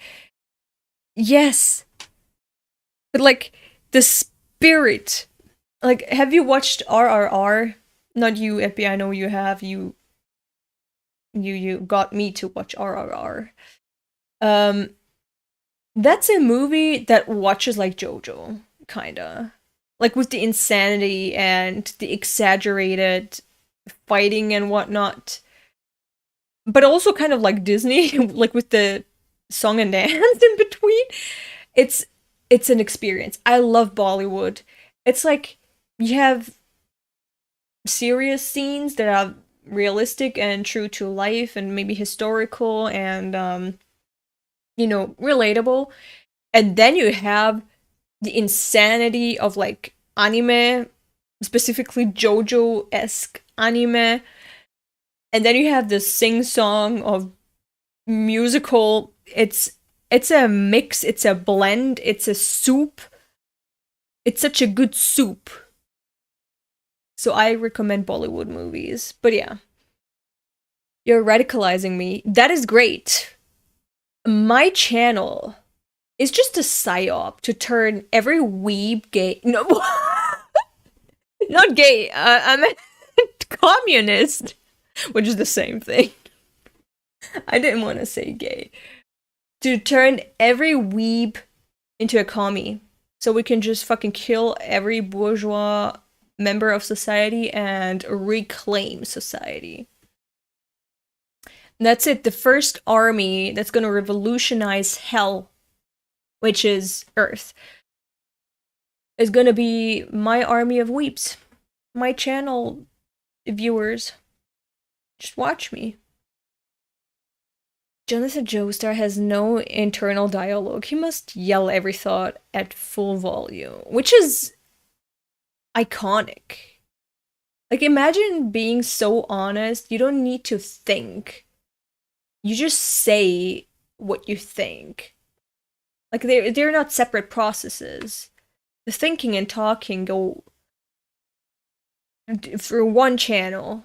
Yes. But like the spirit. Like, have you watched RRR? Not you, Epi, I know you have. You got me to watch RRR. That's a movie that watches like JoJo, kinda. Like with the insanity and the exaggerated fighting and whatnot. But also kind of like Disney, like with the song and dance in between. It's it's an experience. I love Bollywood. It's like you have serious scenes that are realistic and true to life and maybe historical and relatable. And then you have the insanity of like anime, specifically JoJo-esque anime. And then you have the sing-song of musical. It's a mix, it's a blend, it's a soup. It's such a good soup. So I recommend Bollywood movies. But yeah. You're radicalizing me. That is great. My channel is just a psyop to turn every weeb gay. No, not gay. I'm a communist, which is the same thing. I didn't want to say gay. To turn every weeb into a commie, so we can just fucking kill every bourgeois member of society and reclaim society. And that's it. The first army that's gonna revolutionize hell, which is Earth, is gonna be my army of weeps. My channel viewers. Just watch me. Jonathan Joestar has no internal dialogue. He must yell every thought at full volume, which is iconic. Like, imagine being so honest, you don't need to think. You just say what you think. Like, they're not separate processes. The thinking and talking go through one channel.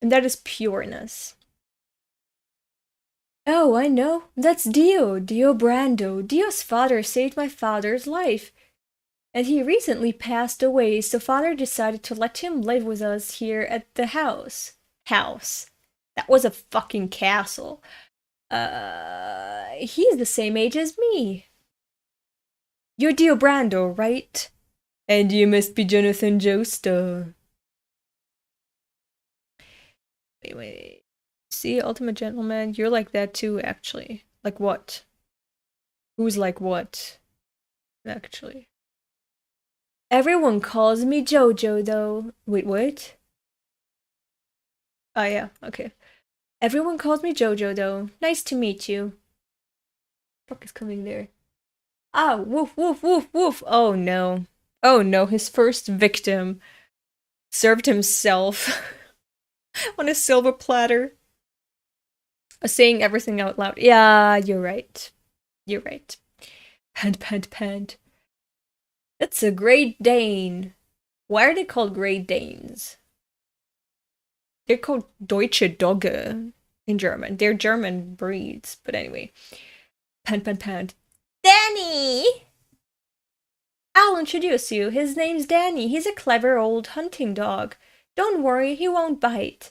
And that is pureness. Oh, I know. That's Dio Brando. Dio's father saved my father's life. And he recently passed away, so father decided to let him live with us here at the house. House. That was a fucking castle. He's the same age as me. You're Dio Brando, right? And you must be Jonathan Joestar. Wait. See, Ultimate Gentleman, you're like that too, actually. Like what? Who's like what? Actually. Everyone calls me JoJo, though. Wait, what? Oh, yeah, okay. Everyone calls me JoJo, though. Nice to meet you. Fuck is coming there? Ah, woof, woof, woof, woof. Oh, no. Oh, no, his first victim served himself on a silver platter. Saying everything out loud. Yeah, you're right. You're right. Pant. That's a Great Dane. Why are they called Great Danes? They're called Deutsche Dogge in German. They're German breeds. But anyway. Pant. Danny! I'll introduce you. His name's Danny. He's a clever old hunting dog. Don't worry, he won't bite.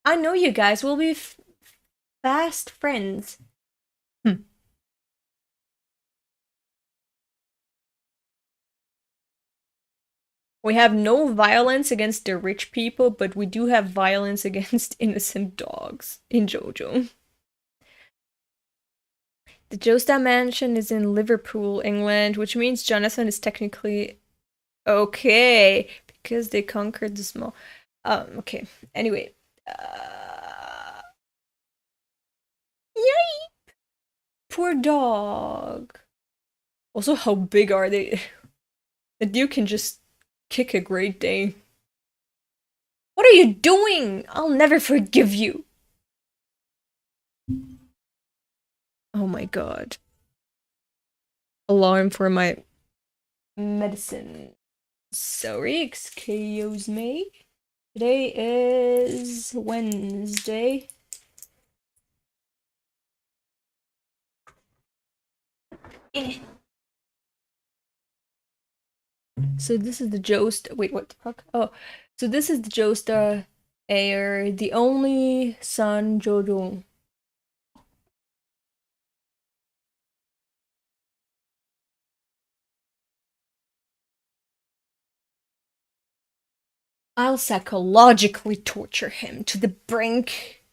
I know you guys will be fast friends. We have no violence against the rich people, but we do have violence against innocent dogs in JoJo. The Joestar mansion is in Liverpool, England, which means Jonathan is technically okay because they conquered the small. Okay. Anyway. Yay! Poor dog. Also, how big are they? The dude can just kick a Great Dane. What are you doing? I'll never forgive you. Oh my god. Alarm for my medicine. Sorry, excuse me. Today is Wednesday. So this is the Joestar. Wait, what the fuck? Oh, so this is the Joestar heir, the only son, Jojo. I'll psychologically torture him to the brink.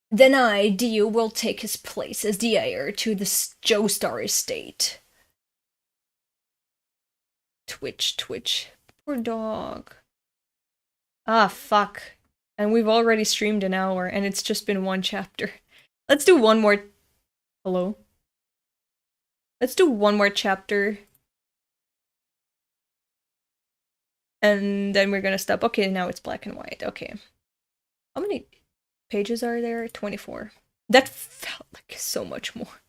Then I, Dio, will take his place as the heir to the Joestar estate. Twitch. Poor dog. Ah, fuck. And we've already streamed an hour, and it's just been one chapter. Let's do one more... Hello? Let's do one more chapter. And then we're gonna stop. Okay, now it's black and white. Okay. How many pages are there? 24. That felt like so much more.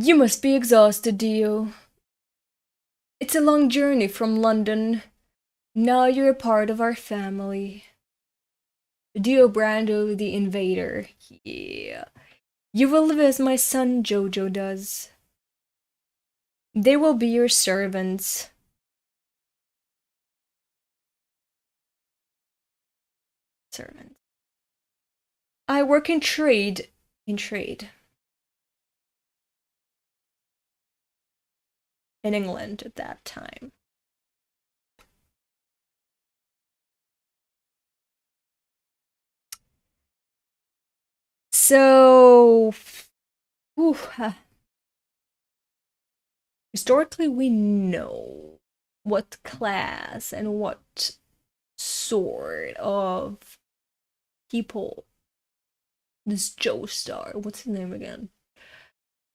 You must be exhausted, Dio. It's a long journey from London. Now you're a part of our family. Dio Brando the Invader. Yeah. You will live as my son Jojo does. They will be your servants. Servants. I work in trade. In England at that time. So, historically, we know what class and what sort of people this Joestar, what's his name again?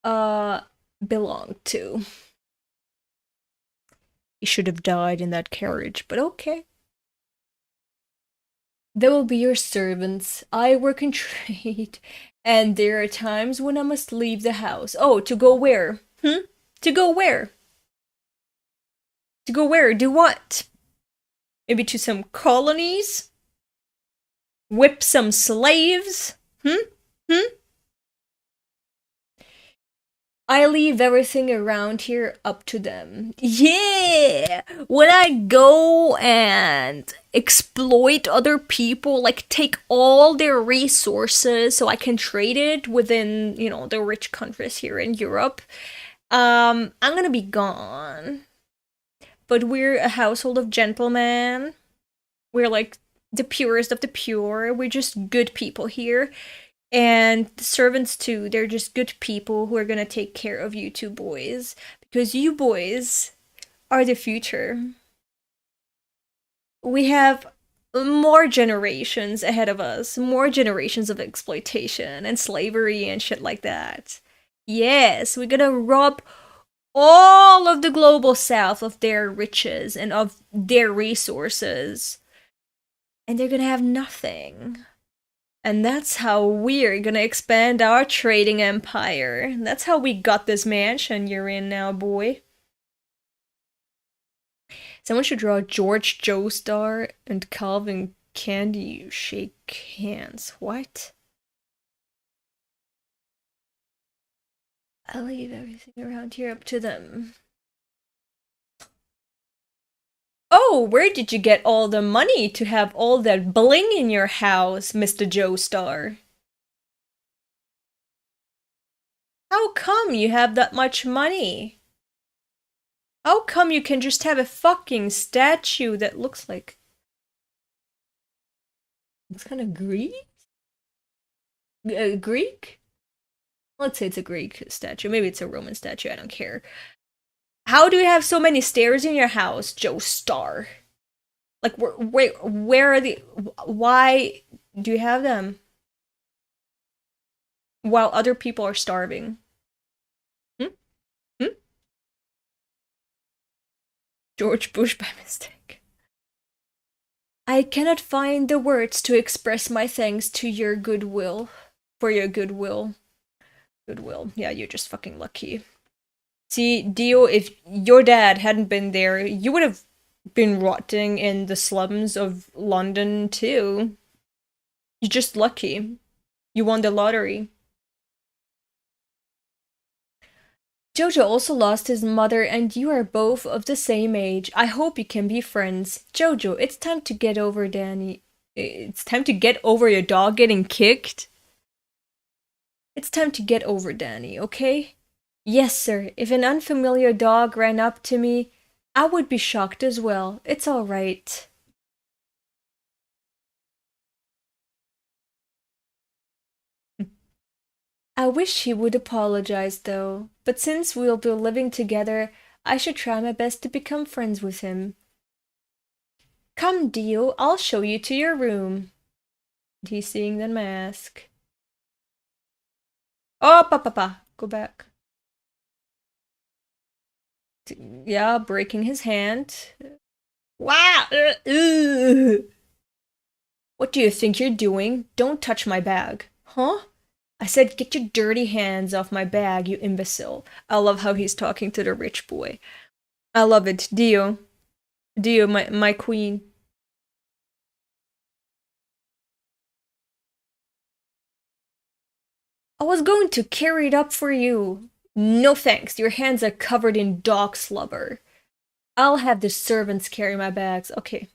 Belonged to. He should have died in that carriage, but okay. They will be your servants. I work in trade, and there are times when I must leave the house. Oh, to go where? To go where? To go where? Do what? Maybe to some colonies? Whip some slaves? I leave everything around here up to them. Yeah! When I go and exploit other people, like take all their resources so I can trade it within, you know, the rich countries here in Europe, I'm gonna be gone. But we're a household of gentlemen. We're like the purest of the pure. We're just good people here. And the servants too, they're just good people who are gonna take care of you two boys. Because you boys are the future. We have more generations ahead of us. More generations of exploitation and slavery and shit like that. Yes, we're gonna rob all of the global south of their riches and of their resources. And they're gonna have nothing. And that's how we're gonna expand our trading empire. That's how we got this mansion you're in now, boy. Someone should draw George Joestar and Calvin Candy shake hands. What? I'll leave everything around here up to them. Oh, where did you get all the money to have all that bling in your house, Mr. Joestar? How come you have that much money? How come you can just have a fucking statue that looks like... It's kind of Greek? Greek? Let's say it's a Greek statue. Maybe it's a Roman statue. I don't care. How do you have so many stairs in your house, Joe Star? Like, where are the... Why do you have them? While other people are starving. George Bush by mistake. I cannot find the words to express my thanks to your goodwill. For your goodwill. Goodwill. Yeah, you're just fucking lucky. See, Dio, if your dad hadn't been there, you would have been rotting in the slums of London too. You're just lucky. You won the lottery. Jojo also lost his mother and you are both of the same age. I hope you can be friends. Jojo, it's time to get over Danny. It's time to get over your dog getting kicked? It's time to get over Danny, okay? Yes, sir. If an unfamiliar dog ran up to me, I would be shocked as well. It's all right. I wish he would apologize, though. But since we'll be living together, I should try my best to become friends with him. Come, Dio, I'll show you to your room. He's seeing the mask. Oh, papa, go back. Yeah, breaking his hand. Wow! What do you think you're doing? Don't touch my bag. Huh? I said, get your dirty hands off my bag, you imbecile. I love how he's talking to the rich boy. I love it. Dio. Dio, my queen. I was going to carry it up for you. No thanks, your hands are covered in dog slobber. I'll have the servants carry my bags. Okay.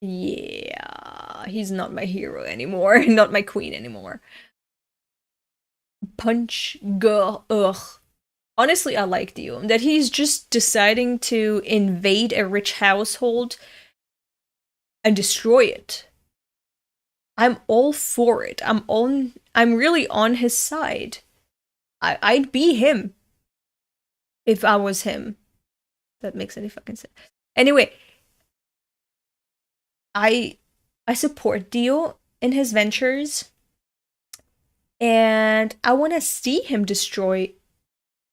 Yeah, he's not my hero anymore. Not my queen anymore. Punch, go, ugh. Honestly, I like Dio. That he's just deciding to invade a rich household and destroy it. I'm all for it. I'm really on his side. I'd be him. If I was him. That makes any fucking sense. Anyway. I support Dio in his ventures. And I want to see him destroy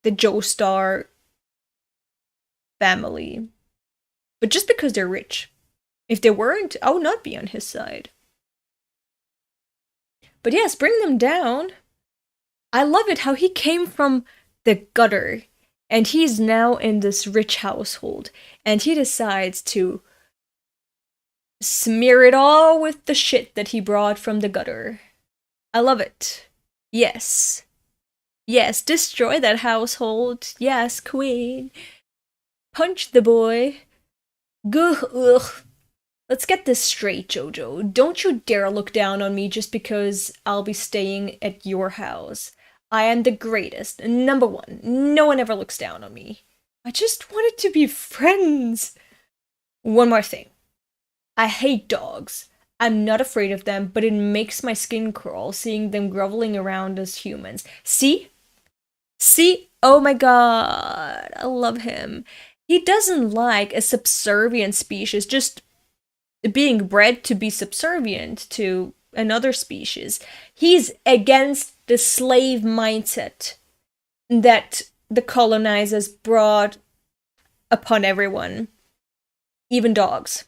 the Joestar family. But just because they're rich. If they weren't, I would not be on his side. But yes, bring them down. I love it how he came from the gutter. And he's now in this rich household. And he decides to smear it all with the shit that he brought from the gutter. I love it. Yes. Yes, destroy that household. Yes, queen. Punch the boy. Ugh. Let's get this straight, Jojo. Don't you dare look down on me just because I'll be staying at your house. I am the greatest. Number one. No one ever looks down on me. I just wanted to be friends. One more thing. I hate dogs. I'm not afraid of them, but it makes my skin crawl seeing them groveling around as humans. See? See? Oh my god. I love him. He doesn't like a subservient species just being bred to be subservient to another species. He's against the slave mindset that the colonizers brought upon everyone, even dogs.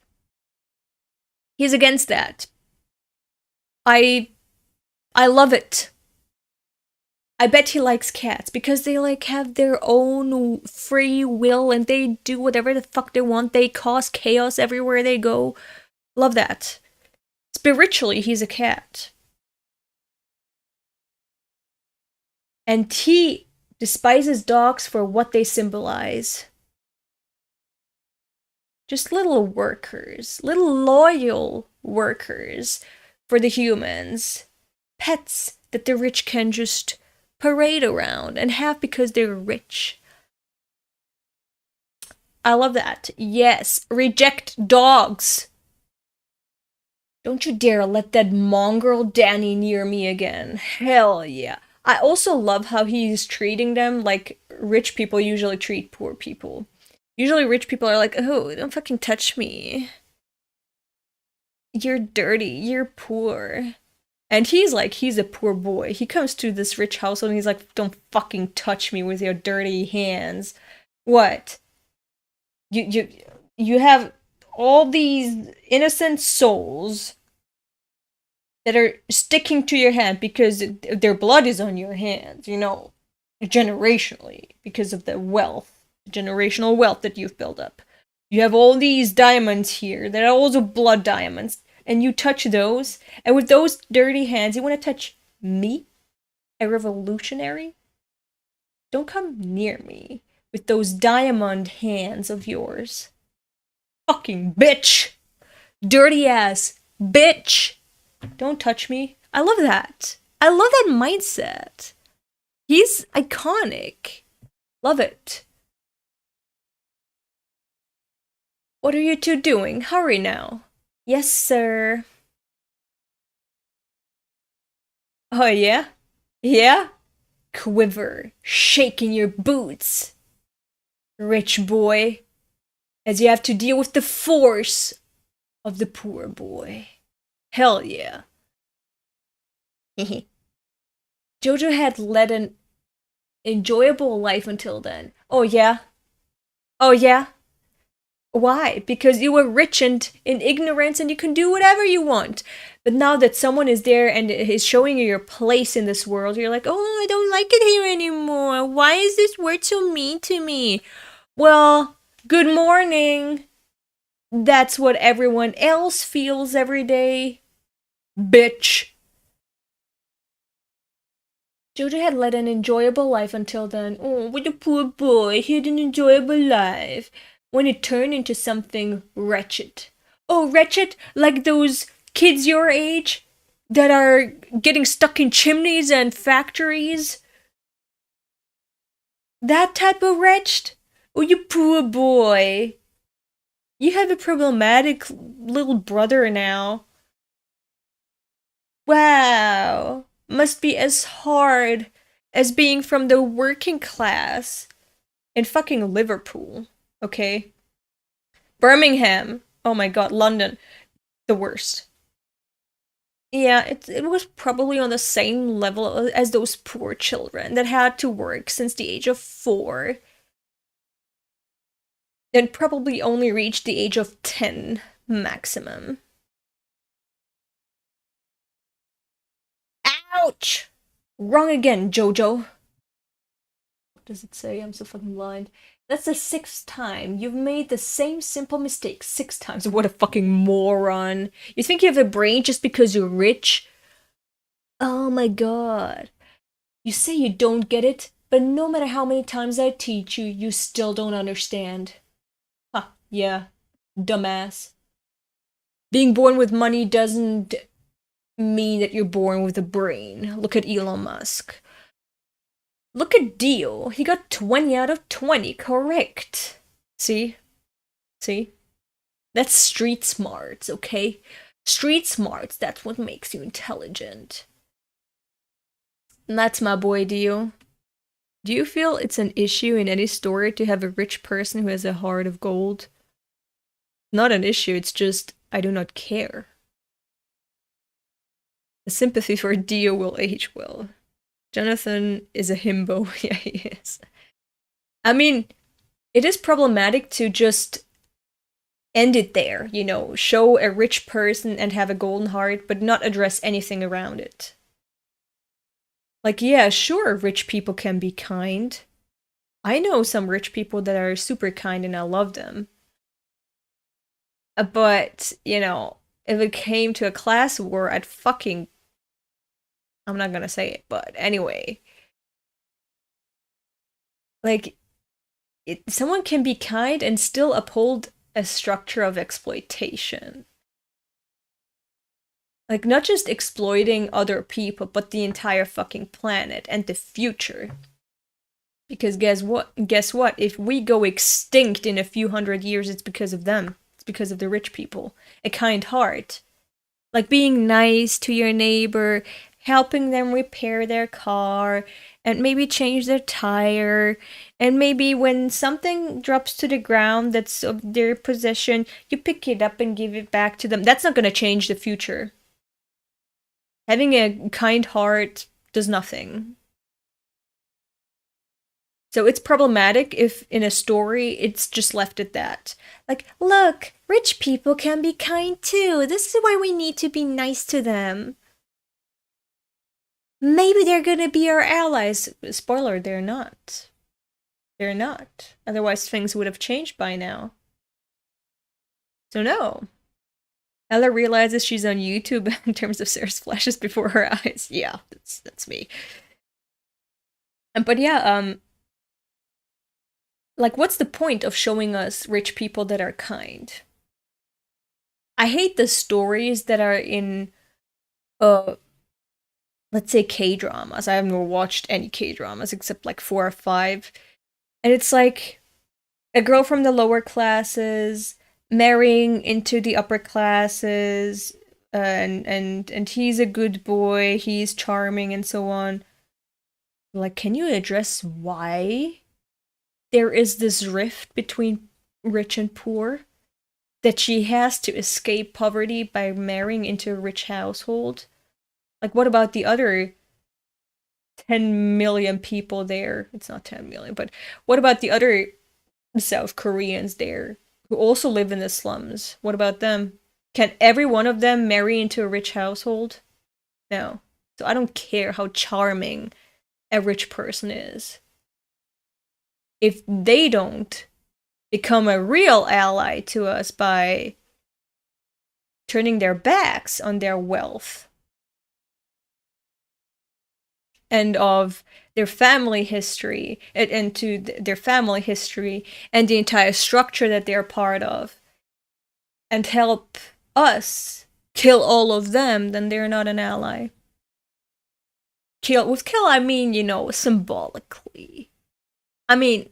He's against that. I love it. I bet he likes cats because they like have their own free will and they do whatever the fuck they want. They cause chaos everywhere they go. Love that. Spiritually, he's a cat. And he despises dogs for what they symbolize. Just little workers, little loyal workers for the humans. Pets that the rich can just parade around, and half because they're rich. I love that. Yes, reject dogs. Don't you dare let that mongrel Danny near me again. Hell yeah. I also love how he's treating them like rich people usually treat poor people. Usually rich people are like, oh, don't fucking touch me. You're dirty, you're poor. And he's like, he's a poor boy. He comes to this rich household and he's like, don't fucking touch me with your dirty hands. What? You have all these innocent souls that are sticking to your hand because their blood is on your hands, you know, generationally, because of the wealth, generational wealth that you've built up. You have all these diamonds here that are also blood diamonds, and you touch those, and with those dirty hands, you want to touch me? A revolutionary? Don't come near me with those diamond hands of yours. Fucking bitch! Dirty ass bitch! Don't touch me. I love that. I love that mindset. He's iconic. Love it. What are you two doing? Hurry now. Yes, sir. Oh, yeah? Yeah? Quiver, shaking your boots. Rich boy. As you have to deal with the force of the poor boy. Hell yeah. JoJo had led an enjoyable life until then. Oh yeah? Oh yeah? Why? Because you were rich and in ignorance and you can do whatever you want. But now that someone is there and is showing you your place in this world, you're like, oh, I don't like it here anymore. Why is this word so mean to me? Well, good morning. That's what everyone else feels every day. Bitch. JoJo had led an enjoyable life until then. Oh, what a poor boy. He had an enjoyable life. When it turned into something wretched. Oh, wretched? Like those kids your age that are getting stuck in chimneys and factories? That type of wretched? Oh, you poor boy. You have a problematic little brother now. Wow. Must be as hard as being from the working class in fucking Liverpool, okay? Birmingham. Oh my god, London. The worst. Yeah, it was probably on the same level as those poor children that had to work since the age of 4. And probably only reached the age of 10 maximum. Ouch! Wrong again, JoJo. What does it say? I'm so fucking blind. That's the 6th time. You've made the same simple mistake 6 times. What a fucking moron. You think you have a brain just because you're rich? Oh my god. You say you don't get it, but no matter how many times I teach you, you still don't understand. Huh, yeah. Dumbass. Being born with money doesn't mean that you're born with a brain. Look at Elon Musk. Look at Dio. He got 20 out of 20 correct. See? See? That's street smarts, okay? Street smarts, that's what makes you intelligent. And that's my boy Dio. Do you feel it's an issue in any story to have a rich person who has a heart of gold? Not an issue, it's just, I do not care. The sympathy for Dio will age well. Jonathan is a himbo. Yeah, he is. I mean, it is problematic to just end it there, you know, show a rich person and have a golden heart, but not address anything around it. Like, yeah, sure, rich people can be kind. I know some rich people that are super kind and I love them. But, you know, if it came to a class war, I'd fucking... I'm not gonna say it, but anyway. Like, someone can be kind and still uphold a structure of exploitation. Like, not just exploiting other people, but the entire fucking planet and the future. Because guess what? Guess what? If we go extinct in a few hundred years, it's because of them. It's because of the rich people. A kind heart. Like being nice to your neighbor, helping them repair their car, and maybe change their tire. And maybe when something drops to the ground that's of their possession, you pick it up and give it back to them. That's not going to change the future. Having a kind heart does nothing. So it's problematic if in a story it's just left at that. Like, look, rich people can be kind too. This is why we need to be nice to them. Maybe they're gonna be our allies. Spoiler, they're not. They're not. Otherwise things would have changed by now. So no. Ella realizes she's on YouTube in terms of Sarah's flashes before her eyes. Yeah, that's me. But yeah, like, what's the point of showing us rich people that are kind? I hate the stories that are in, let's say K-dramas. I haven't watched any K-dramas except like 4 or 5. And it's like a girl from the lower classes marrying into the upper classes, and he's a good boy, he's charming and so on. Like, can you address why there is this rift between rich and poor? That she has to escape poverty by marrying into a rich household? Like, what about the other 10 million people there? It's not 10 million, but what about the other South Koreans there who also live in the slums? What about them? Can every one of them marry into a rich household? No. So I don't care how charming a rich person is. If they don't become a real ally to us by turning their backs on their wealth and of their family history, and to their family history and the entire structure that they're part of, and help us kill all of them, then they're not an ally. With kill, I mean, you know, symbolically. I mean,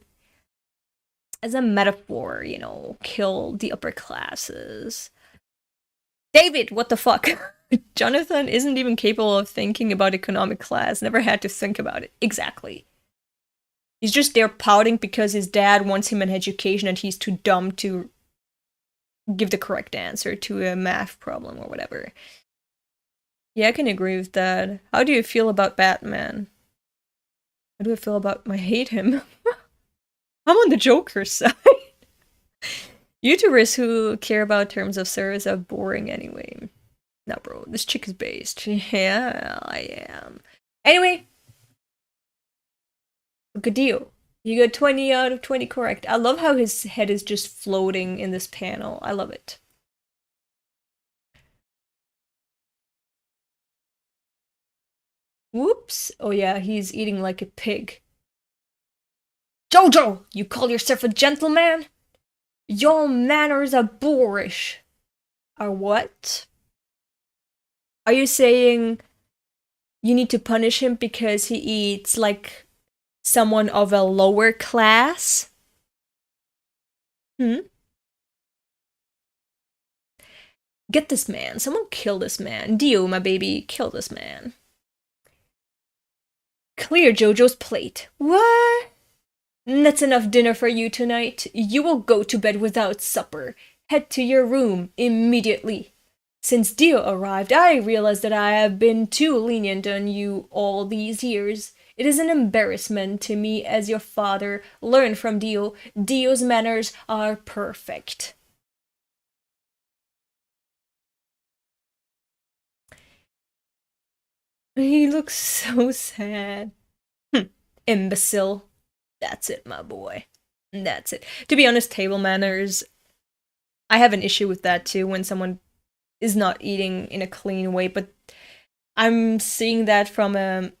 as a metaphor, you know, kill the upper classes. David, what the fuck? Jonathan isn't even capable of thinking about economic class, never had to think about it. Exactly. He's just there pouting because his dad wants him an education and he's too dumb to give the correct answer to a math problem or whatever. Yeah, I can agree with that. How do you feel about Batman? How do I feel about I hate him? I'm on the Joker's side. YouTubers who care about terms of service are boring anyway. No, bro, this chick is based. Yeah, I am. Anyway, good deal. You got 20 out of 20 correct. I love how his head is just floating in this panel. I love it. Whoops. Oh yeah, he's eating like a pig. Jojo, you call yourself a gentleman? Your manners are boorish. Are what? Are you saying you need to punish him because he eats like someone of a lower class? Get this man. Someone kill this man. Dio, my baby, kill this man. Clear JoJo's plate. What? That's enough dinner for you tonight. You will go to bed without supper. Head to your room immediately. Since Dio arrived, I realized that I have been too lenient on you all these years. It is an embarrassment to me as your father. Learn from Dio. Dio's manners are perfect. He looks so sad. Imbecile. That's it, my boy. That's it. To be honest, table manners, I have an issue with that too when someone is not eating in a clean way, but I'm seeing that from a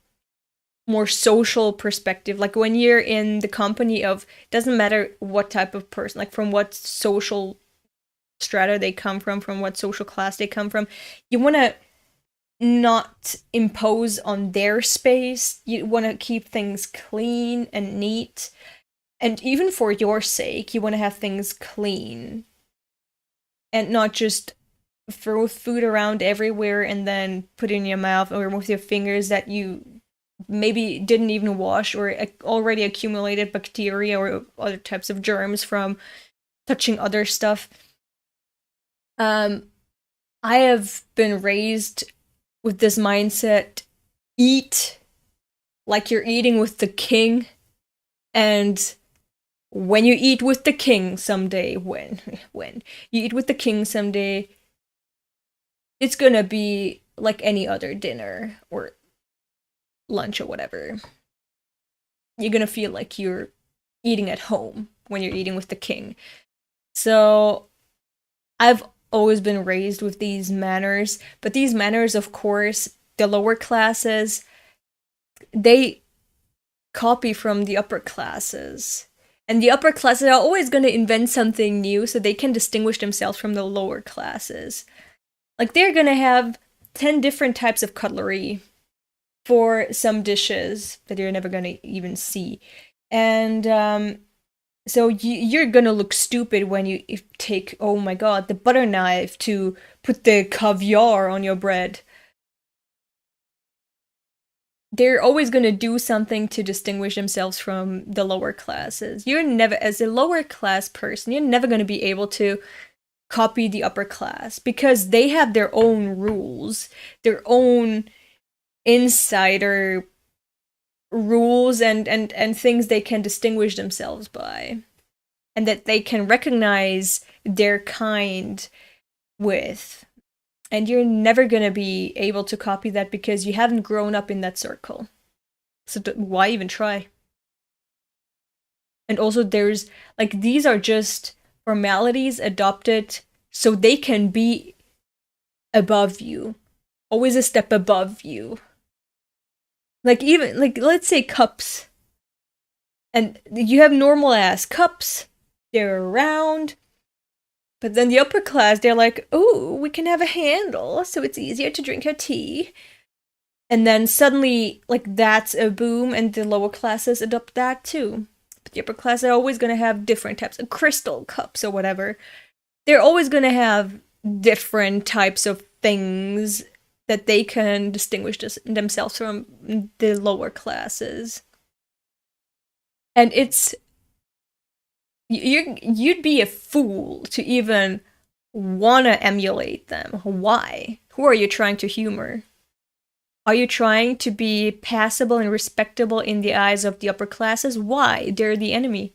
more social perspective. Like when you're in the company of, doesn't matter what type of person, like from what social strata they come from what social class they come from, you want to not impose on their space. You want to keep things clean and neat. And even for your sake, you want to have things clean and not just throw food around everywhere and then put it in your mouth or with your fingers that you maybe didn't even wash or already accumulated bacteria or other types of germs from touching other stuff. I have been raised with this mindset: eat like you're eating with the king, and when you eat with the king someday, when you eat with the king someday, it's gonna be like any other dinner or lunch or whatever. You're gonna feel like you're eating at home when you're eating with the king. So I've always been raised with these manners, but these manners, of course, the lower classes, they copy from the upper classes. And the upper classes are always going to invent something new so they can distinguish themselves from the lower classes. Like, they're going to have 10 different types of cutlery for some dishes that you're never going to even see. And so you're gonna look stupid when you take, oh my god, the butter knife to put the caviar on your bread. They're always gonna do something to distinguish themselves from the lower classes. You're never, as a lower class person, you're never gonna be able to copy the upper class because they have their own rules, their own insider rules and things they can distinguish themselves by, and that they can recognize their kind with. And you're never gonna be able to copy that because you haven't grown up in that circle. So why even try? And also, there's like, these are just formalities adopted so they can be above you, always a step above you. Like, even like, let's say cups, and you have normal ass cups, they're round, but then the upper class, they're like, oh, we can have a handle so it's easier to drink your tea. And then suddenly, like, that's a boom, and the lower classes adopt that too. But the upper class are always gonna have different types of crystal cups or whatever. They're always gonna have different types of things that they can distinguish themselves from the lower classes. And it's, you'd be a fool to even wanna emulate them. Why? Who are you trying to humor? Are you trying to be passable and respectable in the eyes of the upper classes? Why? They're the enemy.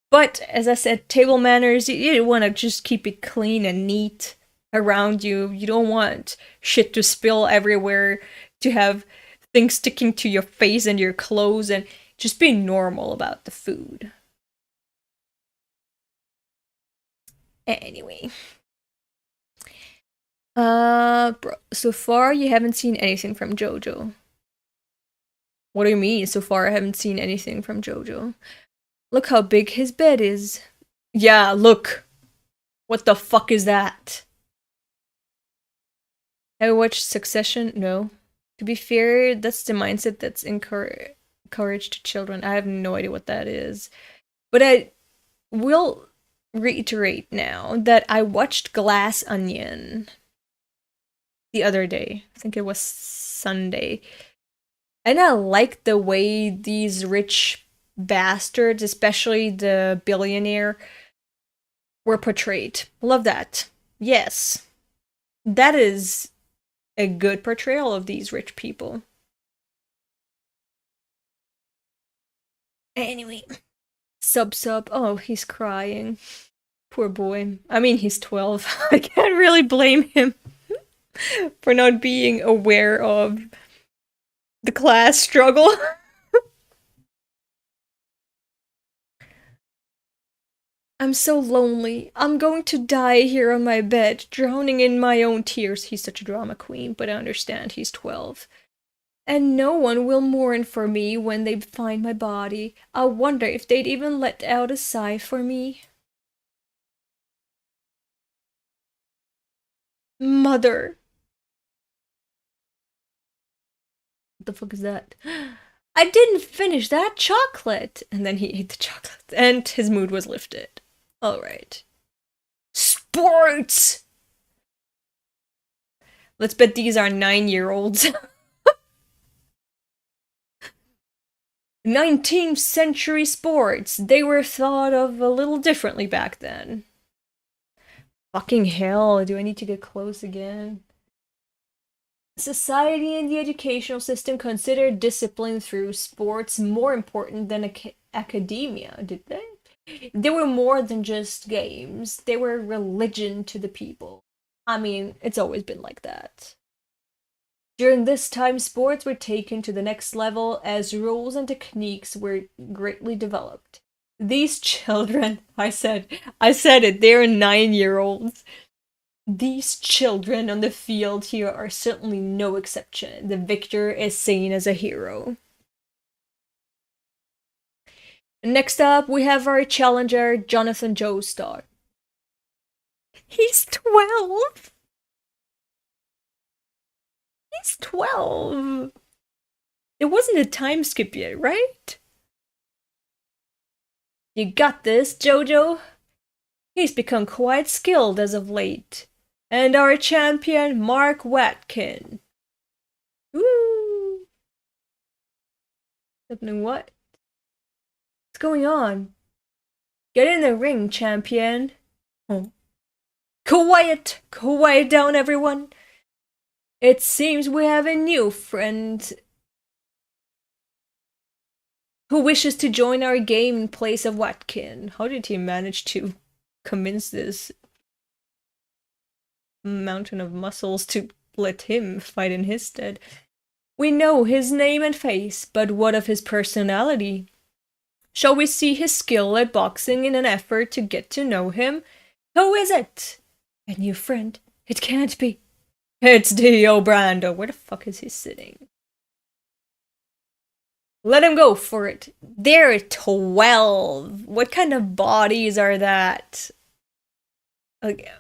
But as I said, table manners, you want to just keep it clean and neat around you. You don't want shit to spill everywhere, to have things sticking to your face and your clothes, and just be normal about the food. Anyway. Bro, so far you haven't seen anything from JoJo. What do you mean, so far I haven't seen anything from JoJo? Look how big his bed is. Yeah, look. What the fuck is that? Have you watched Succession? No. To be fair, that's the mindset that's encouraged to children. I have no idea what that is. But I will reiterate now that I watched Glass Onion the other day. I think it was Sunday. And I like the way these rich bastards, especially the billionaire, were portrayed. Love that. Yes. That is a good portrayal of these rich people. Anyway. Sub. Oh, he's crying. Poor boy. I mean, he's 12. I can't really blame him for not being aware of the class struggle. I'm so lonely. I'm going to die here on my bed, drowning in my own tears. He's such a drama queen, but I understand he's 12. And no one will mourn for me when they find my body. I wonder if they'd even let out a sigh for me. Mother. What the fuck is that? I didn't finish that chocolate! And then he ate the chocolate, and his mood was lifted. Alright. Sports! Let's bet these are 9-year-olds. 19th century sports. They were thought of a little differently back then. Fucking hell, do I need to get close again? Society and the educational system considered discipline through sports more important than academia, did they? They were more than just games. They were religion to the people. I mean, it's always been like that. During this time, sports were taken to the next level as rules and techniques were greatly developed. These children, I said it, they're 9-year-olds. These children on the field here are certainly no exception. The victor is seen as a hero. Next up, we have our challenger, Jonathan Joestar. He's 12! He's 12! It wasn't a time skip yet, right? You got this, JoJo. He's become quite skilled as of late. And our champion, Mark Watkin. Woo! Happening what? What's going on? Get in the ring, champion. Oh. Quiet! Quiet down, everyone. It seems we have a new friend who wishes to join our game in place of Watkin. How did he manage to convince this mountain of muscles to let him fight in his stead? We know his name and face, but what of his personality? Shall we see his skill at boxing in an effort to get to know him? Who is it? A new friend? It can't be. It's Dio Brando. Where the fuck is he sitting? Let him go for it. They're 12. What kind of bodies are that? Okay.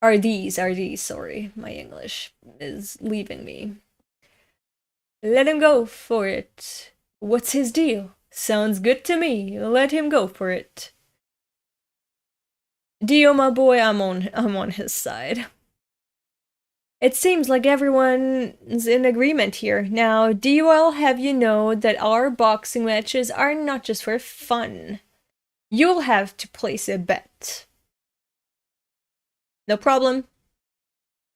Are these, sorry. My English is leaving me. Let him go for it. What's his deal? Sounds good to me. Let him go for it. Dio, my boy, I'm on his side. It seems like everyone's in agreement here. Now, Dio, I'll have you know that our boxing matches are not just for fun. You'll have to place a bet. No problem.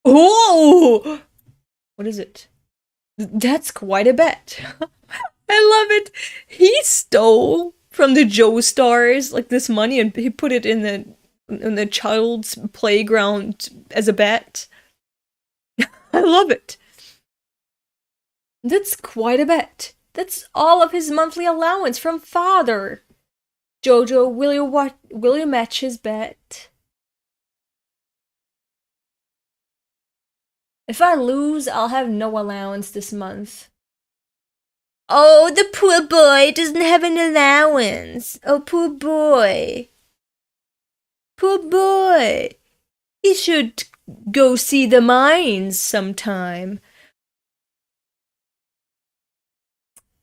Oh! What is it? That's quite a bet. I love it. He stole from the Joestars like this money and he put it in the child's playground as a bet. I love it. That's quite a bet. That's all of his monthly allowance from father. Jojo, will you match his bet? If I lose, I'll have no allowance this month. Oh, the poor boy doesn't have an allowance. Oh, poor boy. Poor boy. He should go see the mines sometime.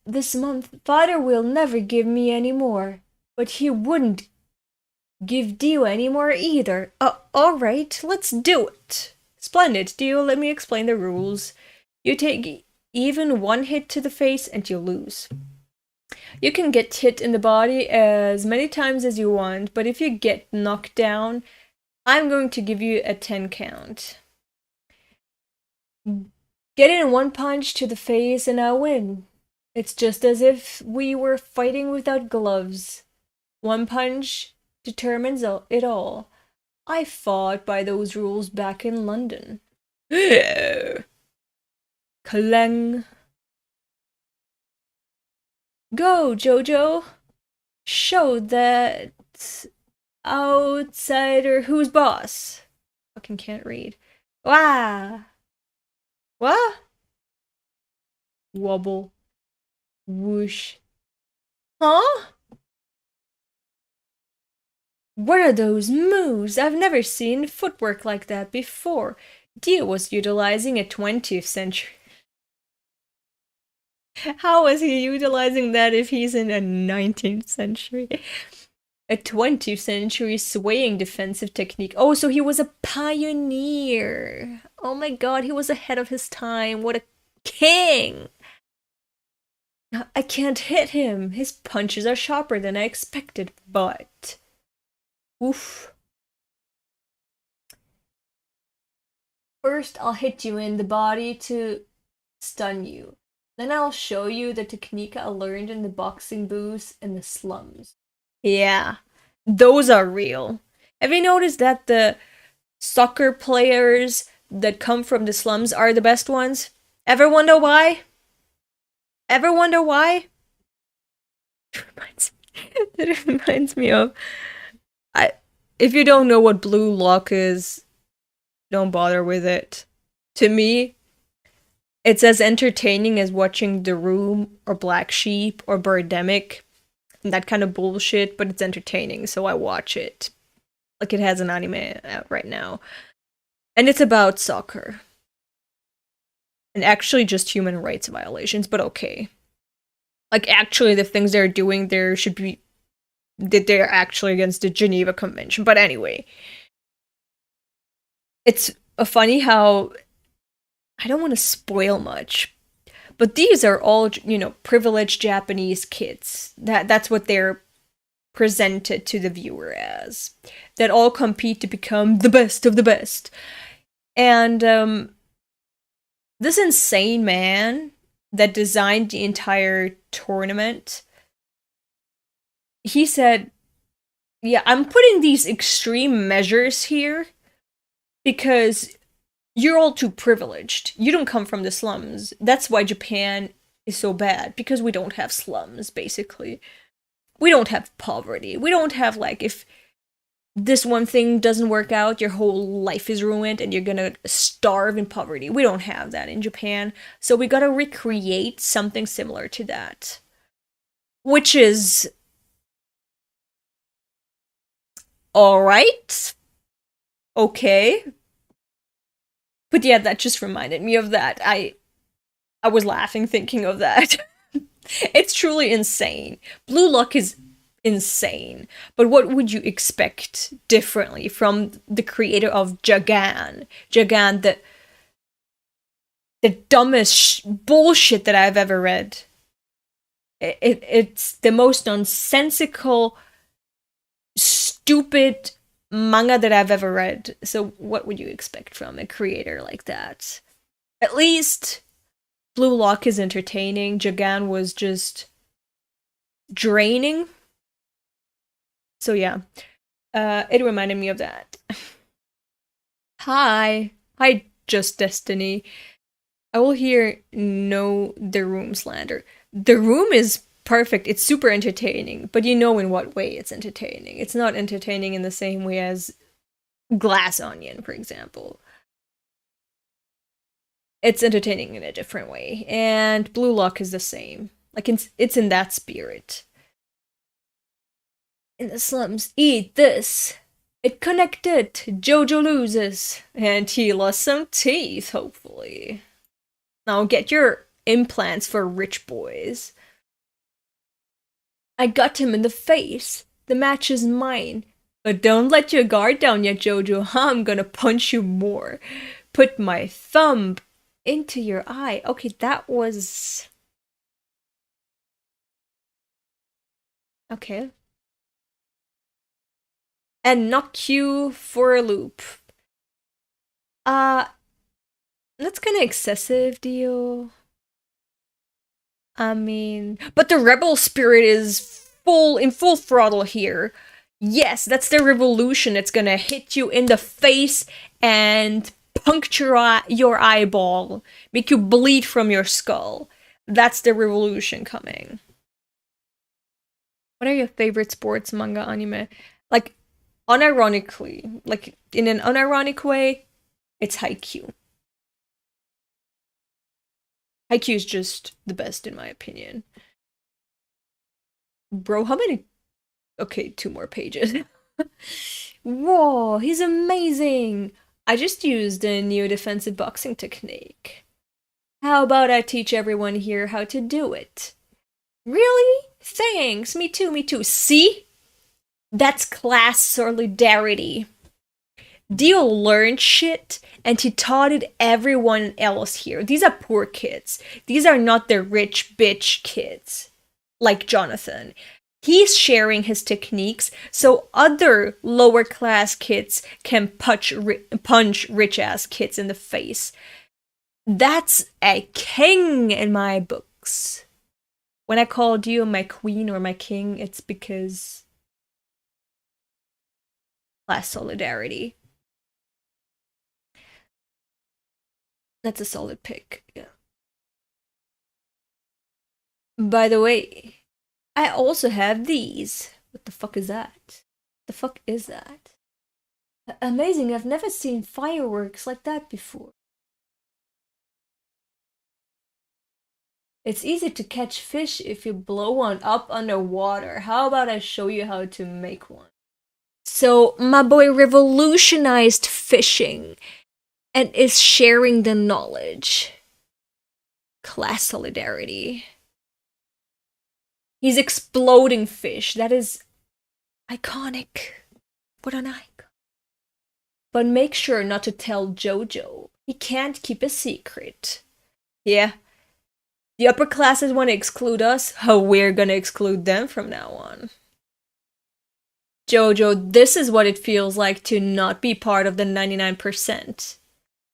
This month, father will never give me any more. But he wouldn't give Dio any more either. Alright, let's do it. Splendid, Dio, let me explain the rules. You take even one hit to the face and you lose. You can get hit in the body as many times as you want, but if you get knocked down, I'm going to give you a 10 count. Get in one punch to the face and I win. It's just as if we were fighting without gloves. One punch determines it all. I fought by those rules back in London. Clang. Go, Jojo. Show that outsider who's boss. Fucking can't read. Wah. What? Wobble. Whoosh. Huh? What are those moves? I've never seen footwork like that before. Dio was utilizing a 20th century How is he utilizing that if he's in a 19th century? A 20th century swaying defensive technique. Oh, so he was a pioneer. Oh my god, he was ahead of his time. What a king! I can't hit him. His punches are sharper than I expected, but... Oof. First, I'll hit you in the body to stun you. Then I'll show you the technique I learned in the boxing booths in the slums. Yeah, those are real. Have you noticed that the soccer players that come from the slums are the best ones? Ever wonder why? Ever wonder why? It reminds me of... If you don't know what Blue Lock is, don't bother with it. To me, it's as entertaining as watching The Room or Black Sheep or Birdemic. And that kind of bullshit, but it's entertaining, so I watch it. Like, it has an anime out right now. And it's about soccer. And actually just human rights violations, but okay. Like, actually, the things they're doing there should be... that they're actually against the Geneva Convention. But anyway. It's funny how... I don't want to spoil much. But these are all, you know, privileged Japanese kids. That's what they're presented to the viewer as. That all compete to become the best of the best. And this insane man that designed the entire tournament, he said, yeah, I'm putting these extreme measures here because you're all too privileged. You don't come from the slums. That's why Japan is so bad, because we don't have slums, basically. We don't have poverty. We don't have, like, if this one thing doesn't work out, your whole life is ruined and you're gonna starve in poverty. We don't have that in Japan. So we gotta recreate something similar to that. Which is... alright. Okay. But yeah, that just reminded me of that. I was laughing thinking of that. It's truly insane. Blue Lock is insane. But what would you expect differently from the creator of Jagan? Jagan, the dumbest bullshit that I've ever read. It's the most nonsensical, stupid manga that I've ever read. So what would you expect from a creator like that? At least Blue Lock is entertaining. Jagan was just draining. So yeah, it reminded me of that. Hi, Just Destiny. I will hear no The Room slander. The Room is perfect. It's super entertaining, but you know in what way it's entertaining. It's not entertaining in the same way as Glass Onion, for example. It's entertaining in a different way, and Blue Lock is the same. Like, it's in that spirit. In the slums, eat this. It connected. JoJo loses, and he lost some teeth, hopefully. Now get your implants for rich boys. I got him in the face. The match is mine. But don't let your guard down yet, Jojo. I'm gonna punch you more. Put my thumb into your eye. Okay, that was... okay. And knock you for a loop. That's kinda excessive, Dio. I mean... but the rebel spirit is in full throttle here. Yes, that's the revolution. It's gonna hit you in the face and puncture your eyeball. Make you bleed from your skull. That's the revolution coming. What are your favorite sports manga anime? Like, unironically, like, in an unironic way, it's Haikyuu. Haikyuu is just the best in my opinion. Bro, how many... okay, 2 more pages. Whoa, he's amazing! I just used a new defensive boxing technique. How about I teach everyone here how to do it? Really? Thanks. Me too, me too. See? That's class solidarity. Dio learned shit and he taught it everyone else here. These are poor kids. These are not the rich bitch kids like Jonathan. He's sharing his techniques so other lower class kids can punch rich ass kids in the face. That's a king in my books. When I call Dio my queen or my king, it's because class solidarity. That's a solid pick. Yeah. By the way, I also have these. What the fuck is that? The fuck is that? Amazing, I've never seen fireworks like that before. It's easy to catch fish if you blow one up underwater. How about I show you how to make one? So, my boy revolutionized fishing and is sharing the knowledge. Class solidarity. He's exploding fish. That is iconic. What an icon. But make sure not to tell JoJo. He can't keep a secret. Yeah. The upper classes want to exclude us. How we're gonna exclude them from now on. JoJo, this is what it feels like to not be part of the 99%.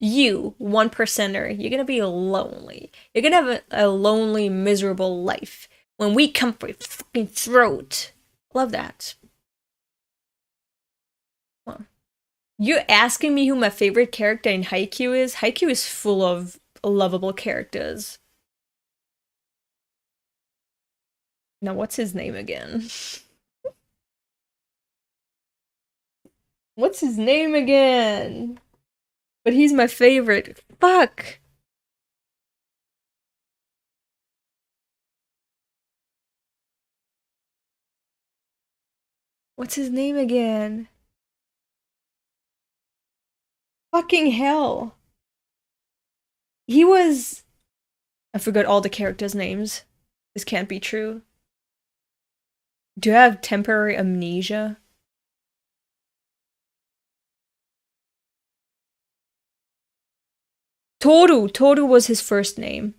You, 1%er, you're gonna be lonely. You're gonna have a lonely, miserable life. When we come for your fucking throat. Love that. Well, you're asking me who my favorite character in Haikyuu is? Haikyuu is full of lovable characters. Now, what's his name again? What's his name again? But he's my favorite. Fuck! What's his name again? Fucking hell. He was... I forgot all the characters' names. This can't be true. Do you have temporary amnesia? Toru! Toru was his first name.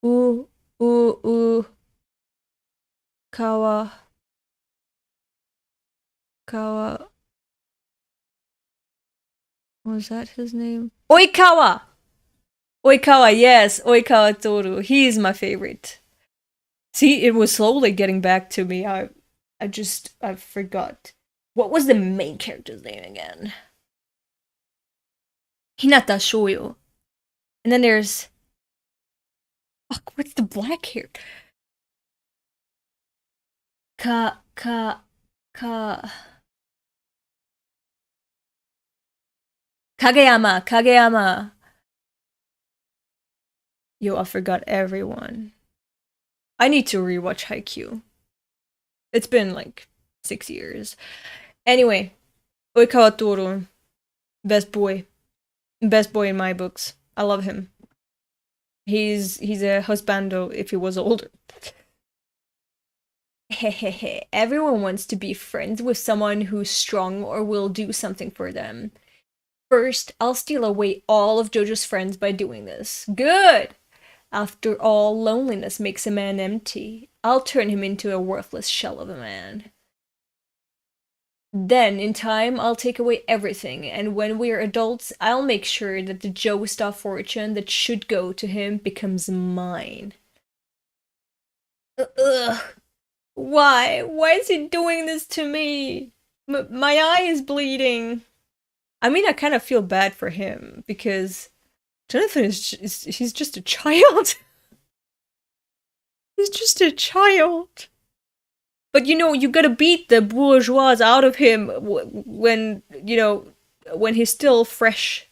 Kawa. Was that his name? Oikawa! Oikawa, yes, Oikawa Toru. He's my favorite. See, it was slowly getting back to me. I forgot. What was the main character's name again? Hinata Shoyo. And then there's... Fuck, what's the black hair? Kageyama. Yo, I forgot everyone. I need to rewatch Haikyuu. It's been like 6 years. Anyway, Oikawa Toru. Best boy. Best boy in my books. I love him. He's a husbando if he was older. Hehehe. Everyone wants to be friends with someone who's strong or will do something for them. First, I'll steal away all of JoJo's friends by doing this. Good! After all, loneliness makes a man empty. I'll turn him into a worthless shell of a man. Then, in time, I'll take away everything, and when we're adults, I'll make sure that the Joestar fortune that should go to him becomes mine. Ugh. Why? Why is he doing this to me? My eye is bleeding. I mean, I kind of feel bad for him, because Jonathan he's just a child. He's just a child. But you know, you gotta beat the bourgeois out of him when, you know, when he's still fresh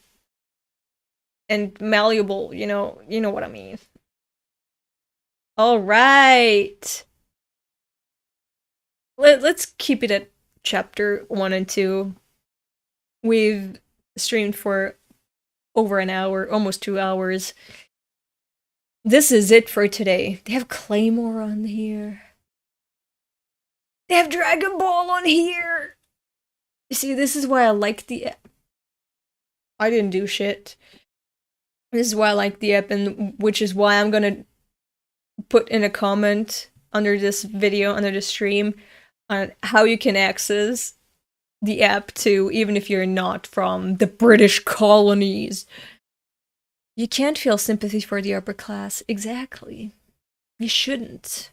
and malleable, you know what I mean. Alright. Let's keep it at chapter 1 and 2. We've streamed for over an hour, almost 2 hours. This is it for today. They have Claymore on here. They have Dragon Ball on here. You see, this is why I like the app. I didn't do shit. This is why I like the app, and which is why I'm gonna put in a comment under this video, under the stream, on how you can access the app too, even if you're not from the British colonies. You can't feel sympathy for the upper class. Exactly. You shouldn't.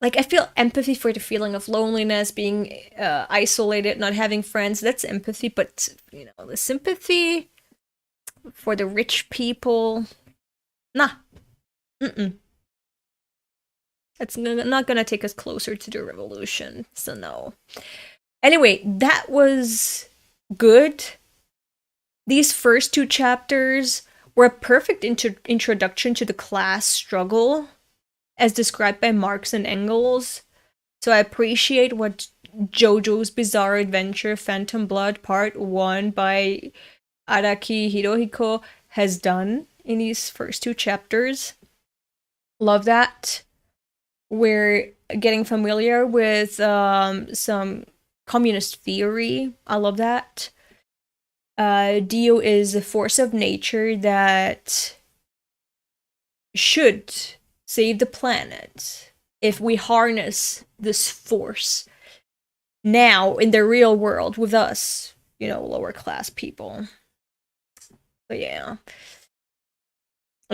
Like, I feel empathy for the feeling of loneliness, being isolated, not having friends. That's empathy, but, you know, the sympathy for the rich people, nah. Mm-mm. It's not gonna take us closer to the revolution, so no. Anyway, that was good. These first two chapters were a perfect introduction to the class struggle as described by Marx and Engels. So I appreciate what JoJo's Bizarre Adventure Phantom Blood Part 1 by Araki Hirohiko has done in these first two chapters. Love that. We're getting familiar with some communist theory. I love that. Dio is a force of nature that should save the planet if we harness this force now in the real world with us, you know, lower class people. But yeah.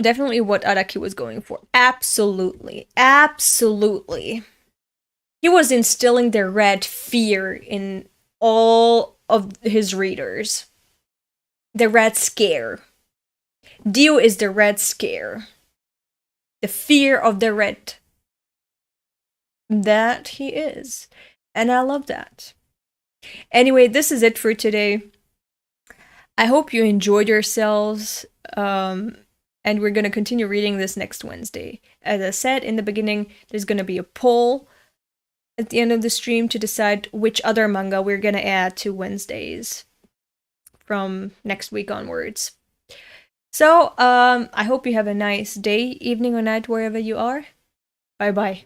Definitely what Araki was going for. Absolutely. Absolutely. He was instilling the red fear in all of his readers. The red scare. Dio is the red scare. The fear of the red. That he is. And I love that. Anyway, this is it for today. I hope you enjoyed yourselves. And we're going to continue reading this next Wednesday. As I said in the beginning, there's going to be a poll at the end of the stream to decide which other manga we're going to add to Wednesdays from next week onwards. So, I hope you have a nice day, evening, or night, wherever you are. Bye-bye.